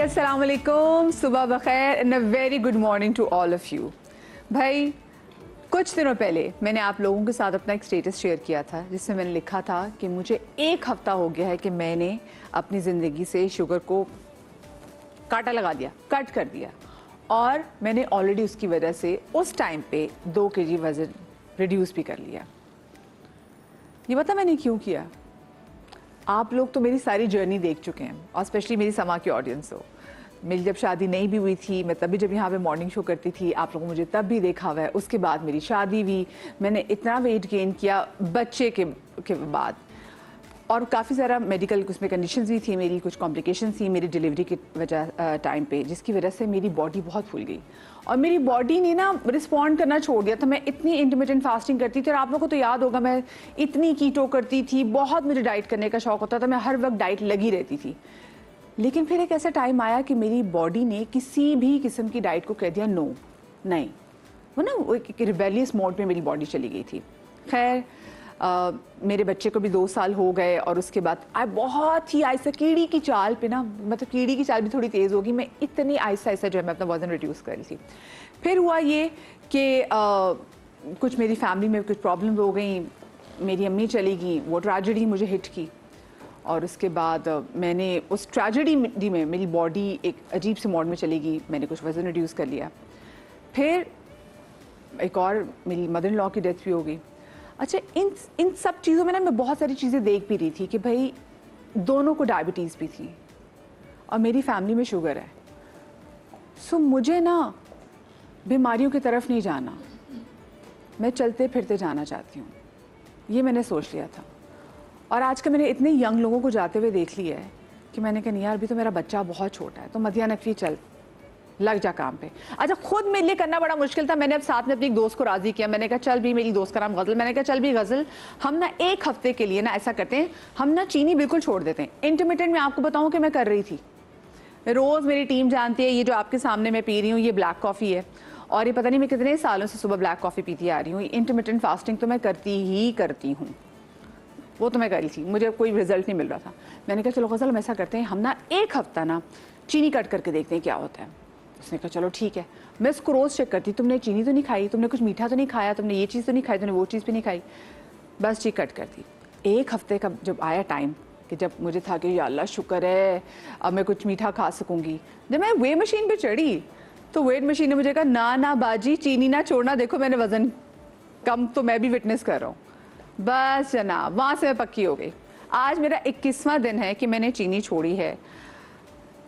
अस्सलाम वालेकुम, सुबह बखैर and a very good morning to all of you. भाई कुछ दिनों पहले मैंने आप लोगों के साथ अपना एक स्टेटस शेयर किया था जिसमें मैंने लिखा था कि मुझे 1 हफ्ता हो गया है कि मैंने अपनी ज़िंदगी से शुगर को कांटा लगा दिया, कट कर दिया, और मैंने ऑलरेडी उसकी वजह से उस टाइम पे 2 kg वज़न रिड्यूस भी कर लिया। ये पता मैंने क्यों किया? आप लोग तो मेरी सारी जर्नी देख चुके हैं, और स्पेशली मेरी समा की ऑडियंस हो। मेरी जब शादी नहीं भी हुई थी, मैं तभी जब यहाँ पे मॉर्निंग शो करती थी, आप लोगों ने मुझे तब भी देखा हुआ है। उसके बाद मेरी शादी हुई, मैंने इतना वेट गेन किया बच्चे के बाद, और काफ़ी सारा मेडिकल उसमें कंडीशंस भी थी, मेरी कुछ कॉम्प्लिकेशंस थी मेरी डिलीवरी की वजह टाइम पे, जिसकी वजह से मेरी बॉडी बहुत फूल गई और मेरी बॉडी ने ना रिस्पॉन्ड करना छोड़ दिया था। मैं इतनी इंटरमिटेंट फास्टिंग करती थी, और आप लोगों को तो याद होगा मैं इतनी कीटो करती थी, बहुत मुझे डाइट करने का शौक होता था, मैं हर वक्त डाइट लगी रहती थी। लेकिन फिर एक ऐसा टाइम आया कि मेरी बॉडी ने किसी भी किस्म की डाइट को कह दिया नो, नहीं, वो ना वो एक रिबेलियस मोड में मेरी बॉडी चली गई थी। खैर मेरे बच्चे को भी 2 साल हो गए, और उसके बाद बहुत ही आहिस्ता कीड़ी की चाल पे ना, मतलब कीड़ी की चाल भी थोड़ी तेज़ होगी, मैं इतनी आहिस्ता आहिस्ता जो है मैं अपना वज़न रिड्यूस कर रही थी। फिर हुआ ये कि कुछ मेरी फैमिली में कुछ प्रॉब्लम हो गई, मेरी अम्मी चली गई, वो ट्रेजेडी मुझे हिट की, और उसके बाद मैंने उस ट्रेजेडी में मेरी बॉडी एक अजीब से मोड में चली गई, मैंने कुछ वज़न रिड्यूस कर लिया। फिर एक और मेरी मदर इन लॉ की डेथ भी हो गई। अच्छा, इन सब चीज़ों में ना मैं बहुत सारी चीज़ें देख भी रही थी कि भाई दोनों को डायबिटीज़ भी थी और मेरी फैमिली में शुगर है। सो मुझे ना बीमारियों की तरफ नहीं जाना, मैं चलते फिरते जाना चाहती हूँ, ये मैंने सोच लिया था। और आजकल मैंने इतने यंग लोगों को जाते हुए देख लिया है कि मैंने कहा नहीं यार, अभी तो मेरा बच्चा बहुत छोटा है, तो मदिया नकवी चल लग जा काम पे। अच्छा, खुद मेरे लिए करना बड़ा मुश्किल था। मैंने अब साथ में अपनी एक दोस्त को राजी किया, मैंने कहा चल भी, मेरी दोस्त का नाम गज़ल, मैंने कहा चल भी गज़ल, हम ना 1 हफ्ते के लिए ना ऐसा करते हैं, हम ना चीनी बिल्कुल छोड़ देते हैं। इंटरमिटेंट में आपको बताऊं कि मैं कर रही थी, रोज़ मेरी टीम जानती है, ये जो आपके सामने मैं पी रही हूँ ये ब्लैक कॉफ़ी है, और ये पता नहीं मैं कितने सालों से सुबह ब्लैक कॉफ़ी पीती आ रही हूँ। इंटरमिटेंट फास्टिंग तो मैं करती ही करती हूँ, वो तो मैं करी थी, मुझे कोई रिजल्ट नहीं मिल रहा था। मैंने कहा चलो गज़ल हम ऐसा करते हैं, हम ना 1 हफ्ता ना चीनी कट करके देखते हैं क्या होता है। उसने कहा चलो ठीक है। मैं उसको रोज़ चेक करती, तुमने चीनी तो नहीं खाई, तुमने कुछ मीठा तो नहीं खाया, तुमने ये चीज़ तो नहीं खाई, तुमने वो चीज़ भी नहीं खाई, बस चीक कट करती। 1 हफ्ते का जब आया टाइम कि जब मुझे था कि या अल्लाह शुक्र है अब मैं कुछ मीठा खा सकूँगी, जब मैं वे मशीन पर चढ़ी तो वेट मशीन ने मुझे कहा ना ना बाजी, चीनी ना छोड़ना, देखो मैंने वज़न कम तो मैं भी विटनेस कर रहा हूँ। बस जनाब, वहाँ से मैं पक्की हो गई। आज मेरा 21वां दिन है कि मैंने चीनी छोड़ी है।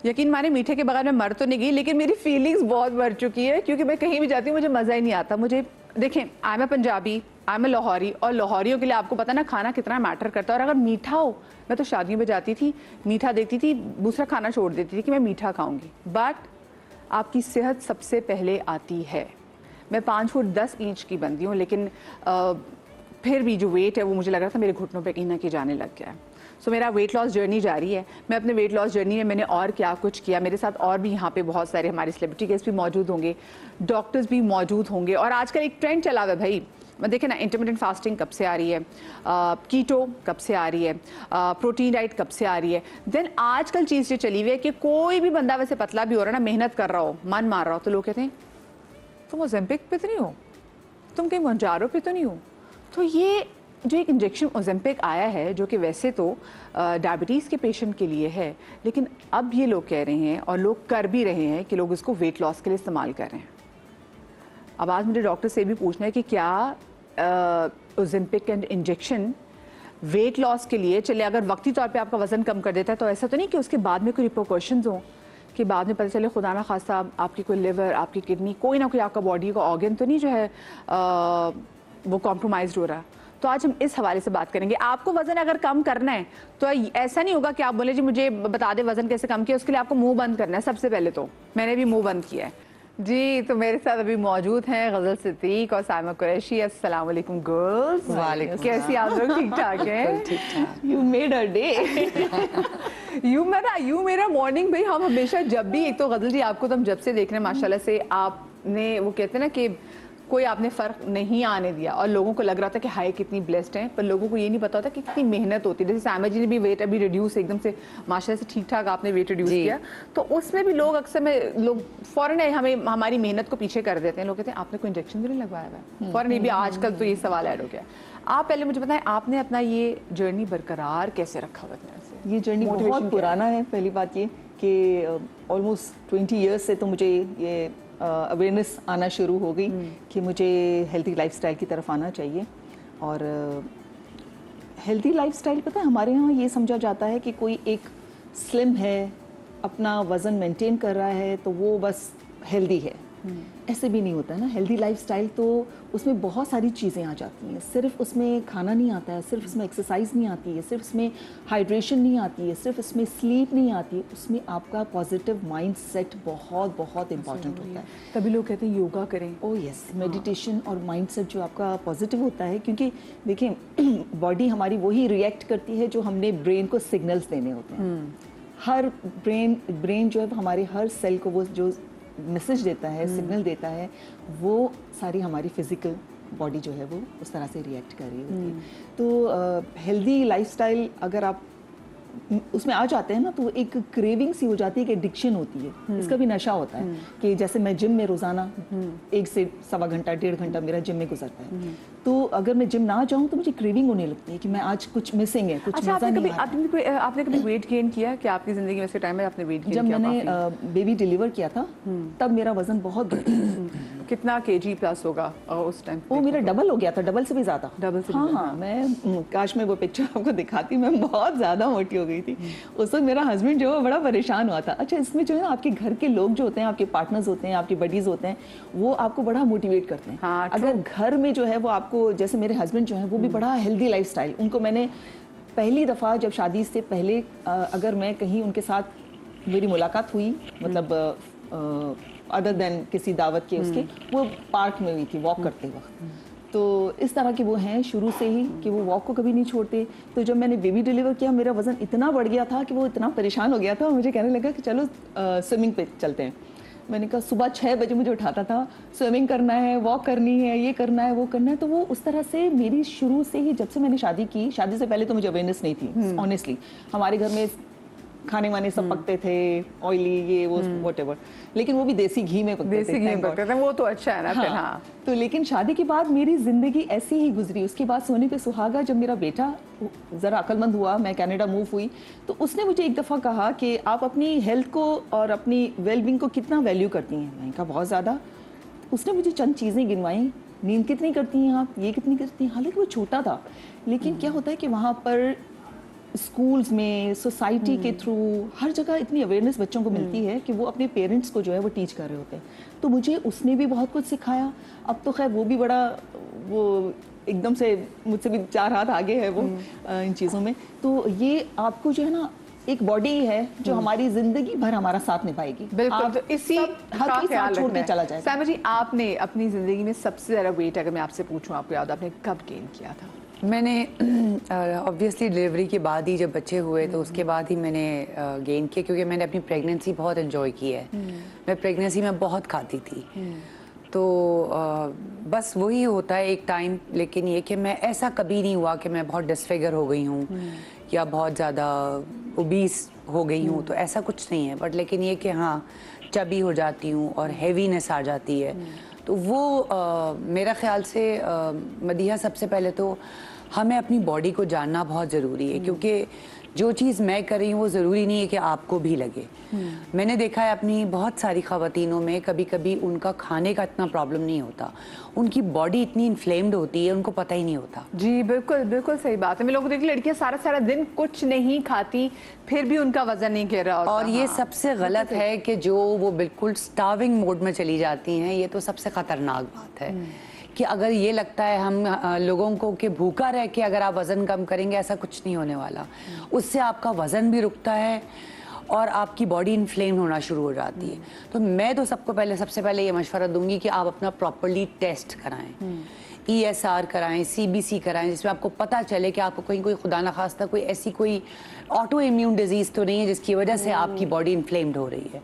यकीन माने मीठे के बगैर मैं मर तो नहीं गई, लेकिन मेरी फीलिंग्स बहुत बढ़ चुकी है, क्योंकि मैं कहीं भी जाती हूँ मुझे मज़ा ही नहीं आता। मुझे देखें, I am a Punjabi, I am a Lahori, और लाहौरियों के लिए आपको पता ना खाना कितना मैटर करता है। और अगर मीठा हो, मैं तो शादियों में जाती थी, मीठा देखती थी, दूसरा खाना छोड़ देती थी कि मैं मीठा खाऊंगी। बट आपकी सेहत सबसे पहले आती है। मैं 5 फुट 10 इंच की बंदी हूँ, लेकिन फिर भी जो वेट है वो मुझे लग रहा था मेरे घुटनों पे कहीं ना कहीं जाने लग गया है। सो मेरा वेट लॉस जर्नी जारी है। मैं अपने वेट लॉस जर्नी में मैंने और क्या कुछ किया, मेरे साथ और भी यहाँ पे बहुत सारे हमारे सेलिब्रिटी गेस्ट भी मौजूद होंगे, डॉक्टर्स भी मौजूद होंगे। और आजकल एक ट्रेंड चला हुआ है भाई, मैं देखे ना, इंटरमिटेंट फास्टिंग कब से आ रही है, कीटो कब से आ रही है, प्रोटीन डाइट कब से आ रही है। देन आजकल चीज़ ये चली हुई है कि कोई भी बंदा वैसे पतला भी हो रहा है ना, मेहनत कर रहा हो, मन मार रहा हो, तो लोग कहते हैं तुम ओज़ेम्पिक पे तो नहीं हो, तुम कहीं मोंजारो पे तो नहीं हो। तो ये जो एक इंजेक्शन ओज़ेम्पिक आया है, जो कि वैसे तो डायबिटीज़ के पेशेंट के लिए है, लेकिन अब ये लोग कह रहे हैं और लोग कर भी रहे हैं कि लोग इसको वेट लॉस के लिए इस्तेमाल कर रहे हैं। अब आज मुझे डॉक्टर से भी पूछना है कि क्या Ozempic and injection weight loss के लिए चले, अगर वक्ती तौर पे आपका वज़न कम कर देता है, तो ऐसा तो नहीं कि उसके बाद में कोई रिपोर्कशंस हों, कि बाद में पता चले खुदा ना खास्ता आपकी कोई लिवर, आपकी किडनी, कोई ना कोई आपका बॉडी का ऑर्गन तो नहीं जो है वो कॉम्प्रोमाइज़ हो रहा। तो आज हम इस हवाले से बात करेंगे। आपको वज़न अगर कम करना है तो ऐसा नहीं होगा कि आप बोले जी मुझे बता दे वज़न कैसे कम किया, उसके लिए आपको मुंह बंद करना है। सबसे पहले तो मैंने भी मुंह बंद किया है जी। तो मेरे साथ अभी मौजूद हैं गज़ल सिद्दीक और साइमा कुरैशी। अस्सलाम वालेकुम गर्ल्स। वालेकुम। कैसी आप लोग? ठीक ठाक हैं? You made a day. You मेरा मॉर्निंग। भाई हम हमेशा जब भी, एक तो गज़ल जी आपको तो हम जब से देख रहे हैं माशाल्लाह से, आपने वो कहते हैं ना कि कोई आपने फ़र्क नहीं आने दिया और लोगों को लग रहा था कि हाय कितनी ब्लेस्ड हैं, पर लोगों को ये नहीं पता होता कि कितनी मेहनत होती है। जैसे सामा जी ने भी वेट अभी रिड्यूस एकदम से माशाल्लाह से ठीक ठाक आपने वेट रिड्यूस किया, तो उसमें भी लोग अक्सर में लोग फ़ौरन हमें हमारी मेहनत को पीछे कर देते हैं। लोग कहते हैं आपने कोई इंजेक्शन तो नहीं लगवाया हुआ है, फ़ौरन ये भी आजकल तो ये सवाल ऐड हो गया। आप पहले मुझे बताएं आपने अपना ये जर्नी बरकरार कैसे रखा हुआ है? ये जर्नी बहुत पुराना है। पहली बात ये कि ऑलमोस्ट 20 ईयर्स से तो मुझे ये अवेयरनेस आना शुरू हो गई कि मुझे हेल्दी लाइफस्टाइल की तरफ आना चाहिए। और हेल्दी लाइफस्टाइल पता है हमारे यहाँ ये समझा जाता है कि कोई एक स्लिम है, अपना वज़न मेंटेन कर रहा है तो वो बस हेल्दी है। ऐसे भी नहीं होता है ना। हेल्दी लाइफस्टाइल तो उसमें बहुत सारी चीज़ें आ जाती हैं। सिर्फ उसमें खाना नहीं आता है, सिर्फ उसमें एक्सरसाइज नहीं आती है, सिर्फ उसमें हाइड्रेशन नहीं आती है, सिर्फ उसमें स्लीप नहीं आती है, उसमें आपका पॉजिटिव माइंड सेट बहुत बहुत इंपॉर्टेंट होता है। तभी लोग कहते हैं योगा करें। ओह यस, मेडिटेशन और माइंड सेट जो आपका पॉजिटिव होता है, क्योंकि देखिए बॉडी हमारी वही रिएक्ट करती है जो हमने ब्रेन को सिग्नल्स देने होते हैं। हर ब्रेन जो है हमारे हर सेल को वो जो मैसेज देता है, सिग्नल देता है, वो सारी हमारी फिजिकल बॉडी जो है वो उस तरह से रिएक्ट कर रही होती है। तो हेल्दी लाइफस्टाइल अगर आप उसमें आ जाते हैं ना तो एक क्रेविंग सी हो जाती है कि एडिक्शन होती है। इसका भी नशा होता है कि जैसे मैं जिम में रोजाना 1 से सवा घंटा 1.5 घंटा मेरा जिम में गुजरता है, तो अगर मैं जिम ना जाऊं तो मुझे क्रेविंग होने लगती है कि मैं आज कुछ मिसिंग है, कुछ अच्छा, मजा नहीं आ रहा। आपने कभी वेट गेन किया कि आपकी जिंदगी में ऐसे टाइम में आपने वेट गेन जब किया? मैंने बेबी डिलीवर किया था तब मेरा वजन बहुत बढ़ गया। कितना केजी प्लस होगा उस टाइम? वो मेरा डबल हो गया था, डबल से भी ज्यादा। डबल से? हाँ, मैं काश मैं वो पिक्चर आपको दिखाती, मैं बहुत ज्यादा मोटी हो गई थी उस वक्त। मेरा हस्बैंड जो है बड़ा परेशान हुआ था। अच्छा, इसमें जो है ना आपके घर के लोग जो होते हैं, आपके पार्टनर्स होते हैं, आपके बडीज होते हैं, वो आपको बड़ा मोटिवेट करते हैं। हाँ, अगर घर में जो है वो आपको, जैसे मेरे हस्बैंड जो है वो भी बड़ा हेल्दी लाइफस्टाइल, उनको मैंने पहली दफा जब शादी से पहले अगर मैं कहीं उनके साथ मेरी मुलाकात हुई, मतलब अदर देन किसी दावत के उसके, वो पार्क में हुई थी वॉक करते वक्त। तो इस तरह के वो हैं शुरू से ही कि वो वॉक को कभी नहीं छोड़ते। तो जब मैंने बेबी डिलीवर किया मेरा वज़न इतना बढ़ गया था कि वो इतना परेशान हो गया था, मुझे कहने लगा कि चलो स्विमिंग पे चलते हैं। मैंने कहा सुबह 6 बजे मुझे उठाता था, स्विमिंग करना है, वॉक करनी है, ये करना है, वो करना है। तो वो उस तरह से मेरी शुरू से ही, जब से मैंने शादी की, शादी से पहले तो मुझे अवेयरनेस नहीं थी ऑनेस्टली। हमारे घर में खाने वाने सब पकते थे, ऑयली ये वो व्हाटएवर, लेकिन वो भी देसी घी में पकते थे। देसी घी में पकते थे, वो तो अच्छा है ना। हाँ, फिर हाँ। तो लेकिन शादी के बाद मेरी जिंदगी ऐसी ही गुजरी। उसके बाद सोने पे सुहागा, जब मेरा बेटा जरा अक्लमंद हुआ, मैं कनाडा मूव हुई, तो उसने मुझे एक दफ़ा कहा कि आप अपनी हेल्थ को और अपनी वेलबींग को कितना वैल्यू करती हैं। मैंने कहा बहुत ज़्यादा। उसने मुझे चंद चीज़ें गिनवाई, नींद कितनी करती हैं आप, ये कितनी करती हैं। हालांकि वो छोटा था, लेकिन क्या होता है कि वहाँ पर स्कूल्स में, सोसाइटी के थ्रू, हर जगह इतनी अवेयरनेस बच्चों को मिलती है कि वो अपने पेरेंट्स को जो है वो टीच कर रहे होते हैं। तो मुझे उसने भी बहुत कुछ सिखाया। अब तो खैर वो भी बड़ा, वो एकदम से मुझसे भी 4 हाथ आगे है वो इन चीज़ों में। तो ये आपको जो है ना एक बॉडी है जो हमारी जिंदगी भर हमारा साथ निभाएगी। बिल्कुल, तो इसी हर साथ छोड़ के चला जाएगा। सामा जी, आपने अपनी जिंदगी में सबसे ज़्यादा वेट अगर मैं आपसे पूछूं, आपको याद, आपने कब गेन किया था? मैंने ऑब्वियसली डिलीवरी के बाद ही, जब बच्चे हुए तो उसके बाद ही मैंने गेन किया, क्योंकि मैंने अपनी प्रेगनेंसी बहुत एंजॉय की है। मैं प्रेगनेंसी में बहुत खाती थी, तो बस वही होता है एक टाइम। लेकिन ये कि मैं, ऐसा कभी नहीं हुआ कि मैं बहुत डिसफिगर हो गई हूँ या बहुत ज़्यादा ओबीस हो गई हूँ, तो ऐसा कुछ नहीं है। बट लेकिन ये कि हाँ, चबी हो जाती हूँ और हैवीनेस आ जाती है। तो वो मेरा ख्याल से मदीहा, सबसे पहले तो हमें अपनी बॉडी को जानना बहुत ज़रूरी है, क्योंकि जो चीज़ मैं कर रही हूँ वो ज़रूरी नहीं है कि आपको भी लगे। मैंने देखा है अपनी बहुत सारी ख़वातीनों में, कभी कभी उनका खाने का इतना प्रॉब्लम नहीं होता, उनकी बॉडी इतनी इन्फ्लेम्ड होती है, उनको पता ही नहीं होता। जी बिल्कुल, बिल्कुल सही बात है। मैं लोगों को देखी लड़कियां सारा सारा दिन कुछ नहीं खाती, फिर भी उनका वजन नहीं गिर रहा होता। और ये सबसे गलत है कि जो वो बिल्कुल स्टार्विंग मोड में चली जाती हैं, ये तो सबसे ख़तरनाक बात है। कि अगर ये लगता है हम लोगों को कि भूखा रह के अगर आप वज़न कम करेंगे, ऐसा कुछ नहीं होने वाला। उससे आपका वज़न भी रुकता है और आपकी बॉडी इन्फ्लेम होना शुरू हो जाती है। तो मैं तो सबको पहले, सबसे पहले ये मशवरा दूंगी कि आप अपना प्रॉपरली टेस्ट कराएं, ESR कराएं, CBC कराएं, जिसमें आपको पता चले कि आपको कहीं कोई खुदा न खास्ता कोई ऐसी कोई ऑटो इम्यून डिजीज़ तो नहीं है जिसकी वजह से आपकी बॉडी इन्फ्लेम्ड हो रही है।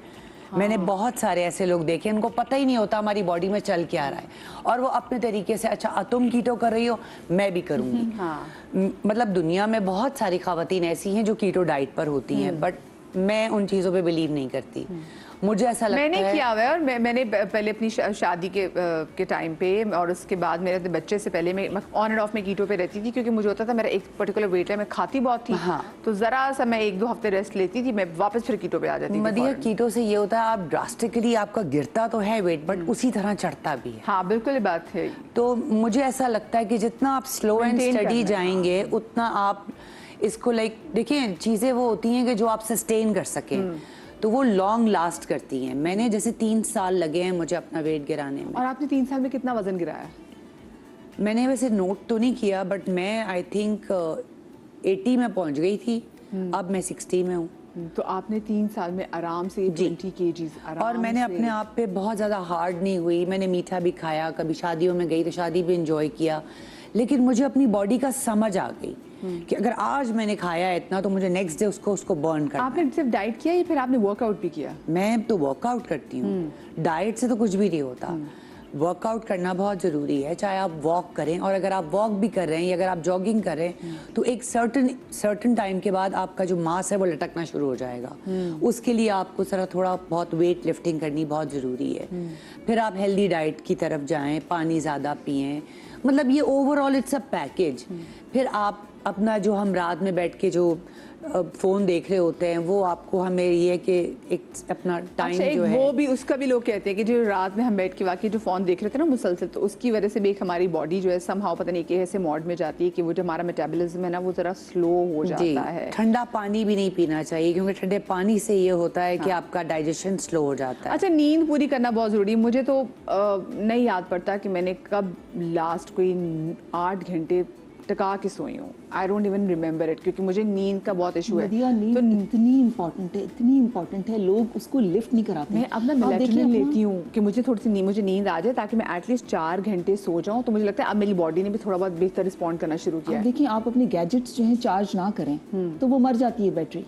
मैंने बहुत सारे ऐसे लोग देखे, उनको पता ही नहीं होता हमारी बॉडी में चल क्या रहा है, और वो अपने तरीके से, अच्छा तुम कीटो कर रही हो, मैं भी करूँगी। मतलब दुनिया में बहुत सारी खवातीन ऐसी हैं जो कीटो डाइट पर होती हैं, बट मैं उन चीज़ों पे बिलीव नहीं करती। मुझे ऐसा लगता मैंने है, किया हुआ है, और मैंने पहले अपनी शादी के टाइम पे और उसके बाद मेरे अपने बच्चे से पहले मैं ऑन एंड ऑफ में कीटो पे रहती थी, क्योंकि मुझे होता था मेरा एक पर्टिकुलर वेट है, मैं खाती बहुत थी। हाँ। तो जरा सा मैं 1-2 हफ्ते रेस्ट लेती थी, मैं वापस फिर कीटो पे आ जाती थी। मदिया फौरन। कीटो से ये होता है, आप ड्रास्टिकली आपका गिरता तो है वेट, बट उसी तरह चढ़ता भी है। हाँ बिल्कुल, ये बात है। तो मुझे ऐसा लगता है कि जितना आप स्लो एंड Maintain स्टडी करना है, जाएंगे, उतना आप इसको देखिए, चीज़ें वो होती हैं कि जो आप सस्टेन कर सकें, तो वो लॉन्ग लास्ट करती हैं। मैंने जैसे 3 साल लगे हैं मुझे अपना वेट गिराने में। और आपने 3 साल में कितना वजन गिराया? मैंने वैसे नोट तो नहीं किया, बट मैं आई थिंक 80 में पहुंच गई थी, अब मैं 60 में हूँ। तो आपने 3 साल में आराम से 20 kgs आराम और मैंने से। अपने आप पे बहुत ज़्यादा हार्ड नहीं हुई। मैंने मीठा भी खाया, कभी शादियों में गई तो शादी भी इंजॉय किया, लेकिन मुझे अपनी बॉडी का समझ आ गई कि अगर आज मैंने खाया है इतना, तो मुझे नेक्स्ट डे उसको बर्न करना है। आपने सिर्फ डाइट किया या फिर आपने वर्कआउट भी किया? मैं तो वर्कआउट करती हूँ, डाइट से तो कुछ भी नहीं होता। वर्कआउट करना बहुत ज़रूरी है, चाहे आप वॉक करें, और अगर आप वॉक भी कर रहे हैं या अगर आप जॉगिंग कर रहे हैं, तो एक सर्टन टाइम के बाद आपका जो मास है वो लटकना शुरू हो जाएगा। उसके लिए आपको थोड़ा बहुत वेट लिफ्टिंग करनी बहुत ज़रूरी है। फिर आप हेल्दी डाइट की तरफ जाएं, पानी ज़्यादा पिएं, मतलब ये ओवरऑल इट्स अ पैकेज। फिर आप अपना जो हम रात में बैठ के जो फोन देख रहे होते हैं, वो आपको हमें ये कि एक अपना टाइम अच्छा, जो एक है वो भी, उसका भी लोग कहते हैं कि जो रात में हम बैठ के वाकई जो फोन देख रहे थे ना मुसलसल, तो उसकी वजह से भी एक हमारी बॉडी जो है समहाउ पता नहीं कि ऐसे मोड में जाती है कि वो जो हमारा मेटाबॉलिज्म है ना वो जरा स्लो हो जाता है। ठंडा पानी भी नहीं पीना चाहिए, क्योंकि ठंडे पानी से ये होता है कि आपका डाइजेशन स्लो हो जाता है। अच्छा, नींद पूरी करना बहुत ज़रूरी है। मुझे तो नहीं याद पड़ता कि मैंने कब लास्ट कोई 8 घंटे टका के सोई हूँ। I don't even remember it, क्योंकि मुझे नींद का बहुत इशू है। मदिया, नींद इतनी इम्पोर्टेंट है, लोग उसको लिफ्ट नहीं कराते। मैं अपना मेलेटोनिन लेती हूँ कि मुझे थोड़ी सी मुझे नींद आ जाए, ताकि मैं एटलीस्ट 4 घंटे सो जाऊँ। तो मुझे लगता है अब मेरी बॉडी ने भी थोड़ा बहुत बेहतर रिस्पॉन्ड करना शुरू किया है। देखिए, आप अपने गैजेट्स जो हैं चार्ज ना करें तो वो मर जाती है बैटरी।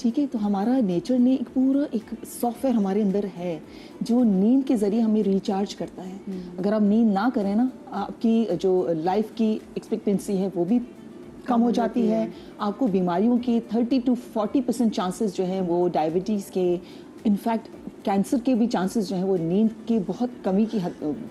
ठीक है, तो हमारा नेचर ने एक पूरा एक सॉफ्टवेयर हमारे अंदर है जो नींद के जरिए हमें रिचार्ज करता है। अगर आप नींद ना करें ना, आपकी जो लाइफ की एक्सपेक्टेंसी है वो भी कम हो जाती है। आपको बीमारियों के 30 to 40% चांसेस जो हैं वो डायबिटीज़ के, इनफैक्ट कैंसर के भी चांसेस जो हैं वो नींद की बहुत कमी की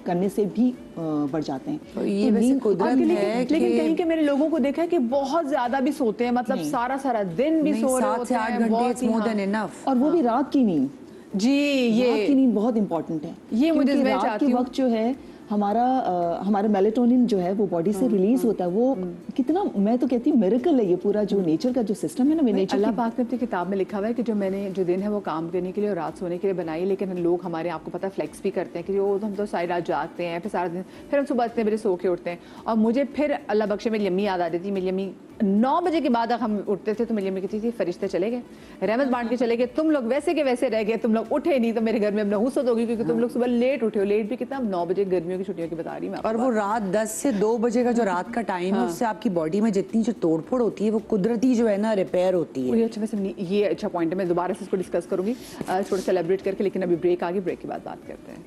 करने से भी बढ़ जाते हैं। तो ये वैसे कुदरत है लेकिन कहीं के मेरे लोगों को देखा है कि बहुत ज्यादा भी सोते हैं, मतलब सारा दिन भी सो रहे 7 होते से 8 हैं, घंटे बहुत इट्स ही। मोर हाँ। Then enough. और वो भी रात की नींद। जी, रात की ये नींद बहुत इंपॉर्टेंट है। ये मुझे क्योंकि मैं रात चाहती के हूँ। वक्त जो है हमारा मेलेटोनिन जो है वो बॉडी से रिलीज होता है। वो कितना, मैं तो कहती हूँ मिरेकल है ये पूरा जो नेचर का जो सिस्टम है ना। नेचर अल्लाह पाक ने अपनी किताब में लिखा हुआ है कि जो दिन है वो काम करने के लिए और रात सोने के लिए बनाई, लेकिन लोग हमारे, आपको पता है, फ्लेक्स भी करते हैं कि हम तो सारी रात जागते हैं, फिर सारा दिन, फिर हम सुबह इतने बजे सो के उठते हैं। और मुझे फिर अल्लाह बख्शे मेरी अम्मी याद आ जाती थी। मेरी अम्मी 9 बजे के बाद हम उठते थे तो मेरी अम्मी कहती थी, फरिश्ते चले गए, रहमत बांट के चले गए, तुम लोग वैसे के वैसे रह गए, तुम लोग उठे नहीं, तो मेरे घर में अब नहुसत होगी क्योंकि तुम लोग सुबह लेट उठे हो। लेट भी कितना, 9 बजे गर्मियों की छुट्टियों की बता रही मैं। और वो रात 10 से 2 बजे का जो रात का टाइम है, उससे आपकी बॉडी में जितनी जो तोड़फोड़ होती है वो कुदरती जो है ना रिपेयर होती है। ये अच्छा, वैसे ये अच्छा पॉइंट है, मैं दोबारा से इसको डिस्कस करूंगी थोड़ा सा एलेबरेट करके, लेकिन अभी ब्रेक आ गई, ब्रेक के बाद बात करते हैं।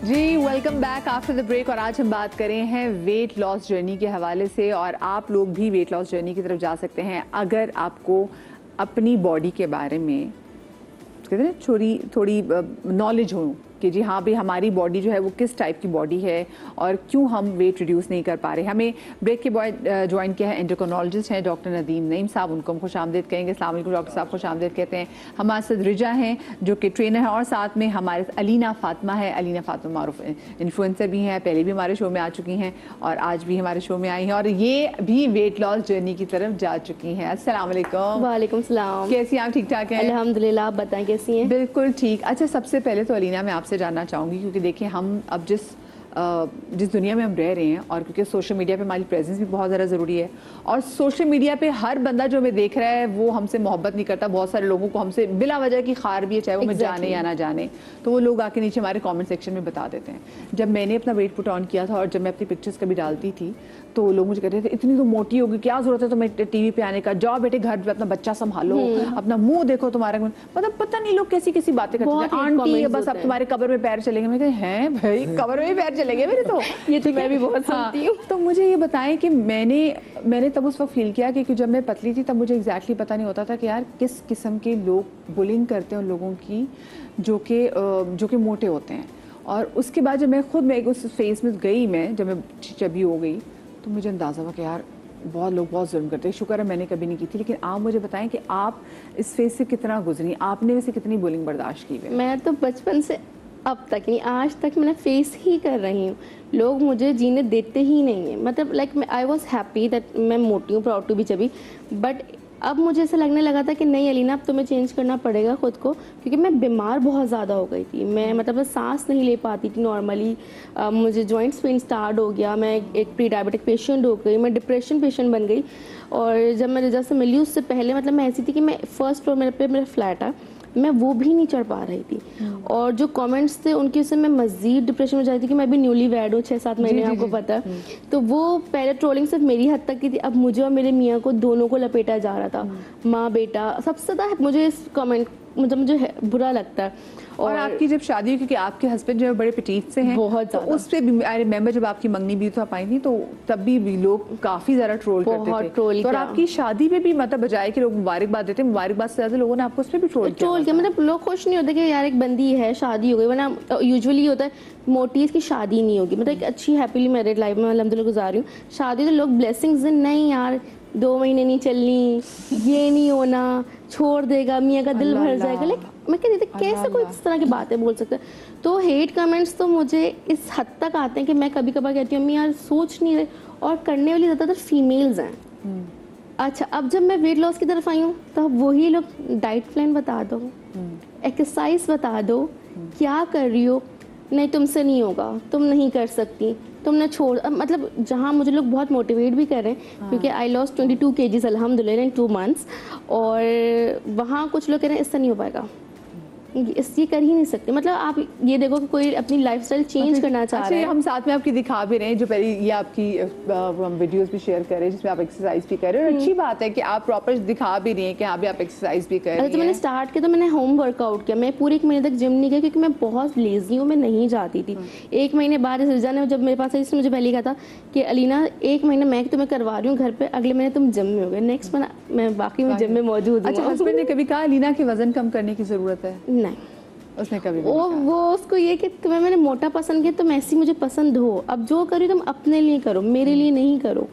जी, welcome back after the break. और आज हम बात करें हैं वेट लॉस जर्नी के हवाले से, और आप लोग भी वेट लॉस जर्नी की तरफ जा सकते हैं अगर आपको अपनी बॉडी के बारे में कहते हैं थोड़ी नॉलेज हो कि जी हाँ भाई, हमारी बॉडी जो है वो किस टाइप की बॉडी है और क्यों हम वेट रिड्यूस नहीं कर पा रहे। हमें ब्रेक के बाद ज्वाइन किया है एंडोक्रिनोलॉजिस्ट हैं डॉक्टर नदीम नईम साहब, उनको हम खुश आमदेद कहेंगे। अस्सलाम वालेकुम डॉक्टर साहब, खुश आमदेद कहते हैं। हमारे साथ रिजा हैं जो कि ट्रेनर है, और साथ में हमारे अलीना फातिमा है। अलीना फातिमा मारूफ इन्फ्लुएंसर भी हैं, पहले भी हमारे शो में आ चुकी हैं और आज भी हमारे शो में आई हैं, और ये भी वेट लॉस जर्नी की तरफ जा चुकी हैं। अस्सलाम वालेकुम। वालेकुम सलाम। कैसी हैं आप? ठीक ठाक हैं? अल्हम्दुलिल्लाह, आप बताएं कैसी हैं? बिल्कुल ठीक। अच्छा, सबसे पहले तो अलीना मैं आपसे जानना चाहूँगी, क्योंकि देखिए हम अब जिस जिस दुनिया में हम रह रहे हैं, और क्योंकि सोशल मीडिया पे हमारी प्रेजेंस भी बहुत ज़्यादा ज़रूरी है, और सोशल मीडिया पे हर बंदा जो हमें देख रहा है वो हमसे मोहब्बत नहीं करता, बहुत सारे लोगों को हमसे बिला वजह की खार भी है, चाहे वो हमें जाने या ना जाने, तो वो लोग आके नीचे हमारे कमेंट सेक्शन में बता देते हैं। जब मैंने अपना वेट पुट ऑन किया था और जब मैं अपनी पिक्चर्स कभी डालती थी तो लोग मुझे कहते थे इतनी तो मोटी होगी, क्या जरूरत है तुम्हें टीवी पे आने का, जाओ बेटे घर पे अपना बच्चा संभालो, अपना मुंह देखो तुम्हारा, मतलब पता नहीं लोग कैसी कैसी बातें करते हैं, आंटी बस अब तुम्हारे कब्र में पैर चलेंगे। मैं कहा हैं भाई कब्र में पैर चलेंगे मेरे तो ये तो मैं भी बहुत सुनती हूँ। तो मुझे ये बताएं कि मैंने तब उस वक्त फील किया कि जब मैं पतली थी तब मुझे एग्जैक्टली पता नहीं होता था कि यार किस किस्म के लोग बुलिंग करते हैं उन लोगों की जो कि मोटे होते हैं। और उसके बाद जब मैं उस फेज में गई, मैं जब मैं चबी हो गई तो मुझे अंदाज़ा हुआ कि यार बहुत लोग बहुत जुल्म करते हैं। शुक्र है मैंने कभी नहीं की थी। लेकिन आप मुझे बताएं कि आप इस फेज से कितना गुजरी, आपने वैसे कितनी बुलिंग बर्दाश्त की है? मैं तो बचपन से अब तक नहीं, आज तक मैं फेस ही कर रही हूँ। लोग मुझे जीने देते ही नहीं है, मतलब like I was happy that मैं मोटी हूँ, proud to be chubby, but अब मुझे ऐसा लगने लगा था कि नहीं अलीना अब तुम्हें चेंज करना पड़ेगा खुद को, क्योंकि मैं बीमार बहुत ज़्यादा हो गई थी। मैं मतलब सांस नहीं ले पाती थी नॉर्मली, मुझे जॉइंट्स पेन स्टार्ट हो गया, मैं एक प्री डायबिटिक पेशेंट हो गई, मैं डिप्रेशन पेशेंट बन गई। और जब मैं रिजल्ट से मिली उससे पहले मतलब मैं ऐसी थी कि मैं फर्स्ट फ्लोर मेरा फ्लैट है, मैं वो भी नहीं चढ़ पा रही थी। और जो कमेंट्स थे उनकी वजह से मैं मज़ीद डिप्रेशन में जाती थी कि मैं भी न्यूली वैड हूँ, 6-7 महीने आपको पता है। तो वो पहले ट्रोलिंग सिर्फ मेरी हद तक की थी, अब मुझे और मेरे मियाँ को दोनों को लपेटा जा रहा था, माँ बेटा। सबसे ज़्यादा मुझे इस कमेंट मुझे बुरा लगता है। और आपकी जब शादी हुई, क्योंकि आपके हस्बैंड जो है बड़े पेटीट से हैं, बहुत तो उस पे भी आई रिमेंबर जब आपकी मंगनी भी तो आप आई थी तो तब भी लोग काफी ज्यादा ट्रोल करते थे। ट्रोल तो और आपकी शादी पे भी मतलब बजाय कि लोग मुबारकबाद देते, मुबारकबाद से ज्यादा लोगों ने आपको उस पे भी ट्रोल किया। मतलब लोग खुश नहीं होते कि यार एक बंदी है शादी हो गई, वरना यूजुअली होता है मोटी इसकी शादी नहीं होगी। मतलब एक अच्छी हैप्पीली मैरिड लाइफ में अल्हम्दुलिल्लाह गुजार रही हूँ। शादी तो लोग ब्लेसिंग्स नहीं यार 2 महीने नहीं चलनी, ये नहीं होना, छोड़ देगा, मियाँ का दिल भर जाएगा। लाइक मैं कहती थी कैसे कोई इस तरह की बातें बोल सकता है। तो हेट कमेंट्स तो मुझे इस हद तक आते हैं कि मैं कभी कभार कहती हूँ अम्मी यार सोच नहीं रहे, और करने वाली ज़्यादातर फीमेल्स हैं। अच्छा अब जब मैं वेट लॉस की तरफ आई हूँ तो वही लोग डाइट प्लान बता दो, एक्सरसाइज बता दो, क्या कर रही हो, नहीं तुमसे नहीं होगा, तुम नहीं कर सकती, तुमने छोड़। मतलब जहाँ मुझे लोग बहुत मोटिवेट भी कर रहे हैं क्योंकि आई लॉस 22 kgs अल्हम्दुलिल्लाह इन 2 months, और वहाँ कुछ लोग कह रहे हैं इससे नहीं हो पाएगा, ये कर ही नहीं सकते। मतलब आप ये देखो कि कोई अपनी लाइफस्टाइल चेंज करना चाह रहा है। हम साथ में आपकी दिखा भी रहे हैं, जो पहले ये आपकी हम वीडियोस भी शेयर कर रहे हैं जिसमें आप एक्सरसाइज भी कर रहे हैं, और अच्छी बात है कि आप प्रॉपर दिखा भी रही हैं कि हाँ भी आप एक्सरसाइज भी कर रही हैं। तो मैंने स्टार्ट किया तो मैंने होम वर्कआउट किया, मैं पूरे 1 महीने तक जिम नहीं गई क्योंकि मैं बहुत लेजी हूँ, मैं नहीं जाती थी। 1 महीने बाद रिजा ने जब मेरे पास आई इसने मुझे पहले कहा था कि अलीना 1 महीना मैं तुम्हें करवा रही हूँ घर पे, अगले महीने तुम जिम में हो गए, नेक्स्ट महीना मैं बाकी में जिम में मौजूद हूँ। अच्छा हस्बैंड ने कभी कहा अलीना के वजन कम करने की जरूरत है? नहीं, उसने कभी वो उसको ये कि तुम्हें मैंने मोटा पसंद किया, तुम ऐसी मुझे पसंद हो, अब जो करो तुम अपने लिए करो, मेरे लिए नहीं करो।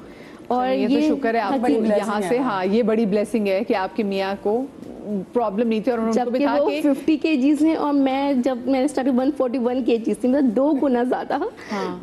और ये तो शुक्र है आपको यहाँ से, हाँ ये बड़ी ब्लेसिंग है कि आपके मियाँ को प्रॉब्लम नहीं थी और उनको भी था कि 50 kgs हैं और मैं जब मैंने स्टार्ट 141 kgs थी, मतलब 2 गुना ज़्यादा।